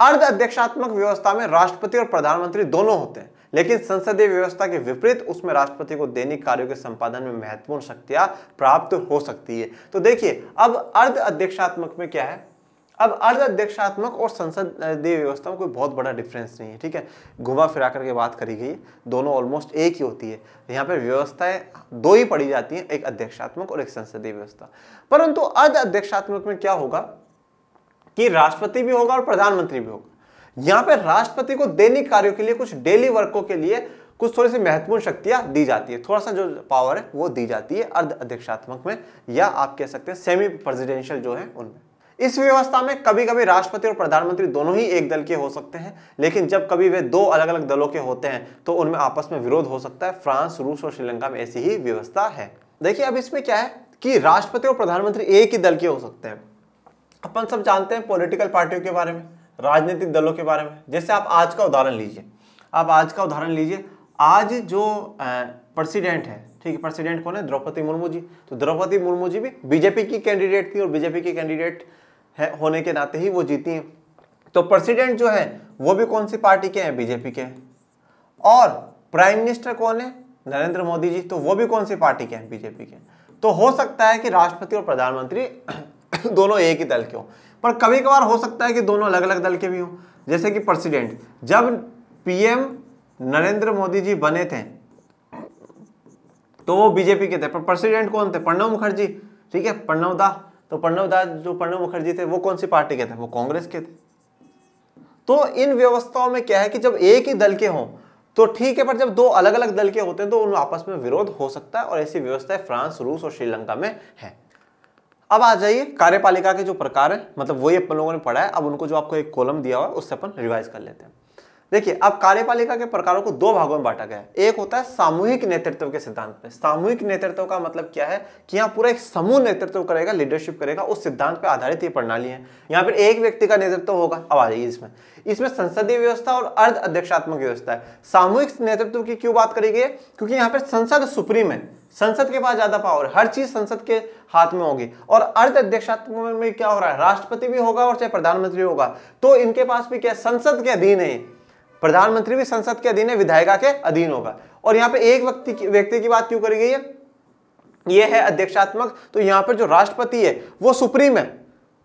अर्ध अध्यक्षात्मक व्यवस्था में राष्ट्रपति और प्रधानमंत्री दोनों होते हैं, लेकिन संसदीय व्यवस्था के विपरीत उसमें राष्ट्रपति को दैनिक कार्यों के संपादन में महत्वपूर्ण शक्तियां प्राप्त हो सकती है। तो देखिए, अब अर्ध अध्यक्षात्मक में क्या है, अब अर्ध अध्यक्षात्मक और संसदीय व्यवस्था में कोई बहुत बड़ा डिफरेंस नहीं है, ठीक है। घुमा फिरा करके बात करी गई, दोनों ऑलमोस्ट एक ही होती है। यहाँ पे व्यवस्थाएं दो ही पढ़ी जाती हैं, एक अध्यक्षात्मक और एक संसदीय व्यवस्था। परंतु अर्ध अध्यक्षात्मक में क्या होगा कि राष्ट्रपति भी होगा और प्रधानमंत्री भी होगा। यहां पे राष्ट्रपति को दैनिक कार्यों के लिए, कुछ डेली वर्कों के लिए कुछ थोड़ी सी महत्वपूर्ण शक्तियां दी जाती है, थोड़ा सा जो पावर है वो दी जाती है अर्ध अध्यक्षात्मक में, या आप कह सकते हैं सेमी प्रेसिडेंशियल जो है उनमें। इस व्यवस्था में कभी कभी राष्ट्रपति और प्रधानमंत्री दोनों ही एक दल के हो सकते हैं, लेकिन जब कभी वे दो अलग अलग दलों के होते हैं तो उनमें आपस में विरोध हो सकता है। फ्रांस, रूस और श्रीलंका में ऐसी ही व्यवस्था है। देखिए, अब इसमें क्या है कि राष्ट्रपति और प्रधानमंत्री एक ही दल के हो सकते हैं। अपन सब जानते हैं पॉलिटिकल पार्टियों के बारे में, राजनीतिक दलों के बारे में। जैसे आप आज का उदाहरण लीजिए, आज जो प्रेसिडेंट है, ठीक है, प्रेसिडेंट कौन है, द्रौपदी मुर्मू जी। तो द्रौपदी मुर्मू जी भी बीजेपी की कैंडिडेट थी, और बीजेपी की कैंडिडेट है होने के नाते ही वो जीती हैं। तो प्रेसिडेंट जो है वो भी कौन सी पार्टी के हैं, बीजेपी के हैं। और प्राइम मिनिस्टर कौन है, नरेंद्र मोदी जी, तो वो भी कौन सी पार्टी के हैं, बीजेपी के। तो हो सकता है कि राष्ट्रपति और प्रधानमंत्री दोनों एक ही दल के हो, पर कभी कभार हो सकता है कि दोनों अलग अलग दल के भी हो। जैसे कि प्रेसिडेंट, जब पीएम नरेंद्र मोदी जी बने थे तो वो बीजेपी के थे, पर प्रेसिडेंट कौन थे, प्रणब मुखर्जी, ठीक है। प्रणव दा, तो प्रणव दा जो प्रणब मुखर्जी थे वो कौन सी पार्टी के थे? वो कांग्रेस के थे। तो इन व्यवस्थाओं में क्या है कि जब एक ही दल के हों तो ठीक है, पर जब दो अलग अलग दल के होते हैं तो उन आपस में विरोध हो सकता है, और ऐसी व्यवस्थाएं फ्रांस, रूस और श्रीलंका में है। अब आ जाइए कार्यपालिका के जो प्रकार है, मतलब वही अपन लोगों ने पढ़ा है, अब उनको जो आपको एक कॉलम दिया हुआ है उससे अपन रिवाइज कर लेते हैं। देखिए, अब कार्यपालिका के प्रकारों को दो भागों में बांटा गया है। एक होता है सामूहिक नेतृत्व के सिद्धांत पे। सामूहिक नेतृत्व का मतलब क्या है कि यहाँ पूरा एक समूह नेतृत्व करेगा, लीडरशिप करेगा, उस सिद्धांत पे आधारित ये प्रणाली है। यहाँ पर एक व्यक्ति का नेतृत्व होगा। अब आ जाइए इसमें संसदीय व्यवस्था और अर्ध अध्यक्षात्मक व्यवस्था है। सामूहिक नेतृत्व की क्यों बात करी गई है? क्योंकि यहाँ पे संसद सुप्रीम है, संसद के पास ज्यादा पावर, हर चीज संसद के हाथ में होगी। और अर्ध अध्यक्षात्मक में क्या हो रहा है? राष्ट्रपति भी होगा और चाहे प्रधानमंत्री होगा, तो इनके पास भी क्या, संसद के अधीन है। प्रधानमंत्री भी संसद के अधीन है, विधायिका के अधीन होगा। और यहाँ पे एक व्यक्ति की बात क्यों करी गई है? ये है अध्यक्षात्मक। तो यहाँ पर जो राष्ट्रपति है वो सुप्रीम है,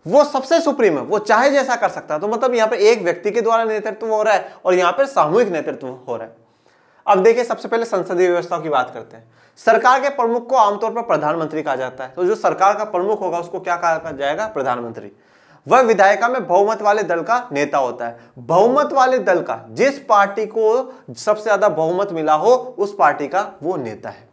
वो सबसे सुप्रीम है, वो चाहे जैसा कर सकता है। तो मतलब यहाँ पे एक व्यक्ति के द्वारा नेतृत्व हो रहा है और यहाँ पर सामूहिक नेतृत्व हो रहा है। अब देखिए, सबसे पहले संसदीय व्यवस्था की बात करते हैं। सरकार के प्रमुख को आमतौर पर प्रधानमंत्री कहा जाता है। तो जो सरकार का प्रमुख होगा उसको क्या कहा जाएगा? प्रधानमंत्री। वह विधायिका में बहुमत वाले दल का नेता होता है। बहुमत वाले दल का, जिस पार्टी को सबसे ज्यादा बहुमत मिला हो उस पार्टी का वो नेता है।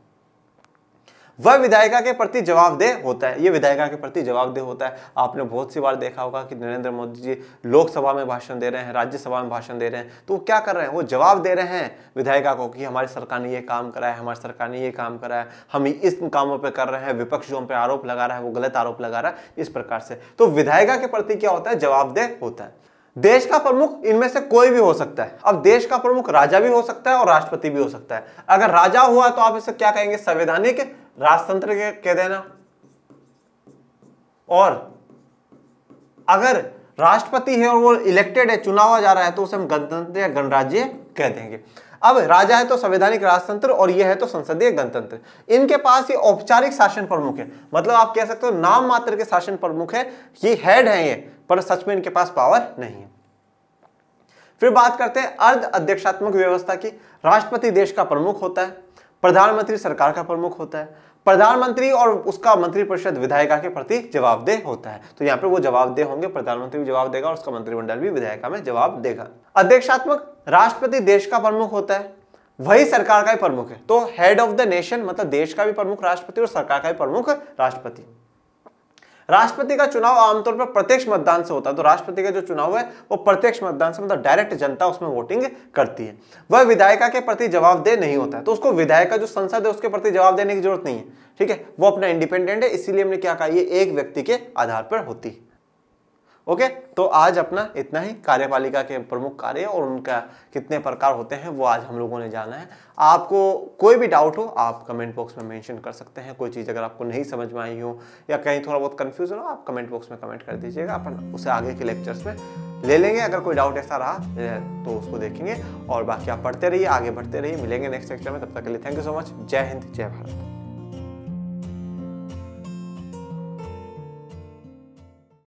वह विधायिका के प्रति जवाबदेह होता है। ये विधायिका के प्रति जवाबदेह होता है। आपने बहुत सी बार देखा होगा कि नरेंद्र मोदी जी लोकसभा में भाषण दे रहे हैं, राज्यसभा में भाषण दे रहे हैं, तो वो क्या कर रहे हैं? वो जवाब दे रहे हैं विधायिका को कि हमारी सरकार ने ये काम करा है, हमारी सरकार ने ये काम करा है, हम इस कामों पे कर रहे हैं। विपक्ष जो हम पे आरोप लगा रहा है वो गलत आरोप लगा रहा है, इस प्रकार से। तो विधायिका के प्रति क्या होता है? जवाबदेह होता है। देश का प्रमुख इनमें से कोई भी हो सकता है। अब देश का प्रमुख राजा भी हो सकता है और राष्ट्रपति भी हो सकता है। अगर राजा हुआ तो आप इसे क्या कहेंगे? संवैधानिक राजतंत्र कह देना। और अगर राष्ट्रपति है और वो इलेक्टेड है, चुनाव जा रहा है, तो उसे हम गणतंत्र या गणराज्य कह देंगे। अब राजा है तो संवैधानिक राजतंत्र और ये है तो संसदीय गणतंत्र। इनके पास ये औपचारिक शासन प्रमुख है, मतलब आप कह सकते हो नाम मात्र के शासन प्रमुख है, ये हेड है ये, पर सच में इनके पास पावर नहीं है। फिर बात करते हैं अर्ध अध्यक्षात्मक व्यवस्था की। राष्ट्रपति देश का प्रमुख होता है, प्रधानमंत्री सरकार का प्रमुख होता है। प्रधानमंत्री और उसका मंत्रिपरिषद विधायिका के प्रति जवाबदेह होता है। तो यहाँ पे वो जवाबदेह होंगे, प्रधानमंत्री भी जवाब देगा और उसका मंत्रिमंडल भी विधायिका में जवाब देगा। अध्यक्षात्मक, राष्ट्रपति देश का प्रमुख होता है, वही सरकार का भी प्रमुख है। तो हेड ऑफ द नेशन मतलब देश का भी प्रमुख राष्ट्रपति और सरकार का भी प्रमुख राष्ट्रपति। राष्ट्रपति का चुनाव आमतौर पर प्रत्यक्ष मतदान से होता है। तो राष्ट्रपति का जो चुनाव है वो प्रत्यक्ष मतदान से, मतलब डायरेक्ट जनता उसमें वोटिंग करती है। वह विधायिका के प्रति जवाबदेह नहीं होता है। तो उसको विधायिका जो संसद है उसके प्रति जवाब देने की जरूरत नहीं है, ठीक है, वो अपना इंडिपेंडेंट है। इसीलिए हमने क्या कहा, ये एक व्यक्ति के आधार पर होती है। ओके, तो आज अपना इतना ही। कार्यपालिका के प्रमुख कार्य और उनका कितने प्रकार होते हैं वो आज हम लोगों ने जाना है। आपको कोई भी डाउट हो आप कमेंट बॉक्स में मेंशन कर सकते हैं। कोई चीज़ अगर आपको नहीं समझ में आई हो या कहीं थोड़ा बहुत कंफ्यूजन हो, आप कमेंट बॉक्स में कमेंट कर दीजिएगा, अपन उसे आगे के लेक्चर्स में ले लेंगे। अगर कोई डाउट ऐसा रहा तो उसको देखेंगे। और बाकी आप पढ़ते रहिए, आगे बढ़ते रहिए। मिलेंगे नेक्स्ट लेक्चर में, तब तक के लिए थैंक यू सो मच। जय हिंद, जय भारत।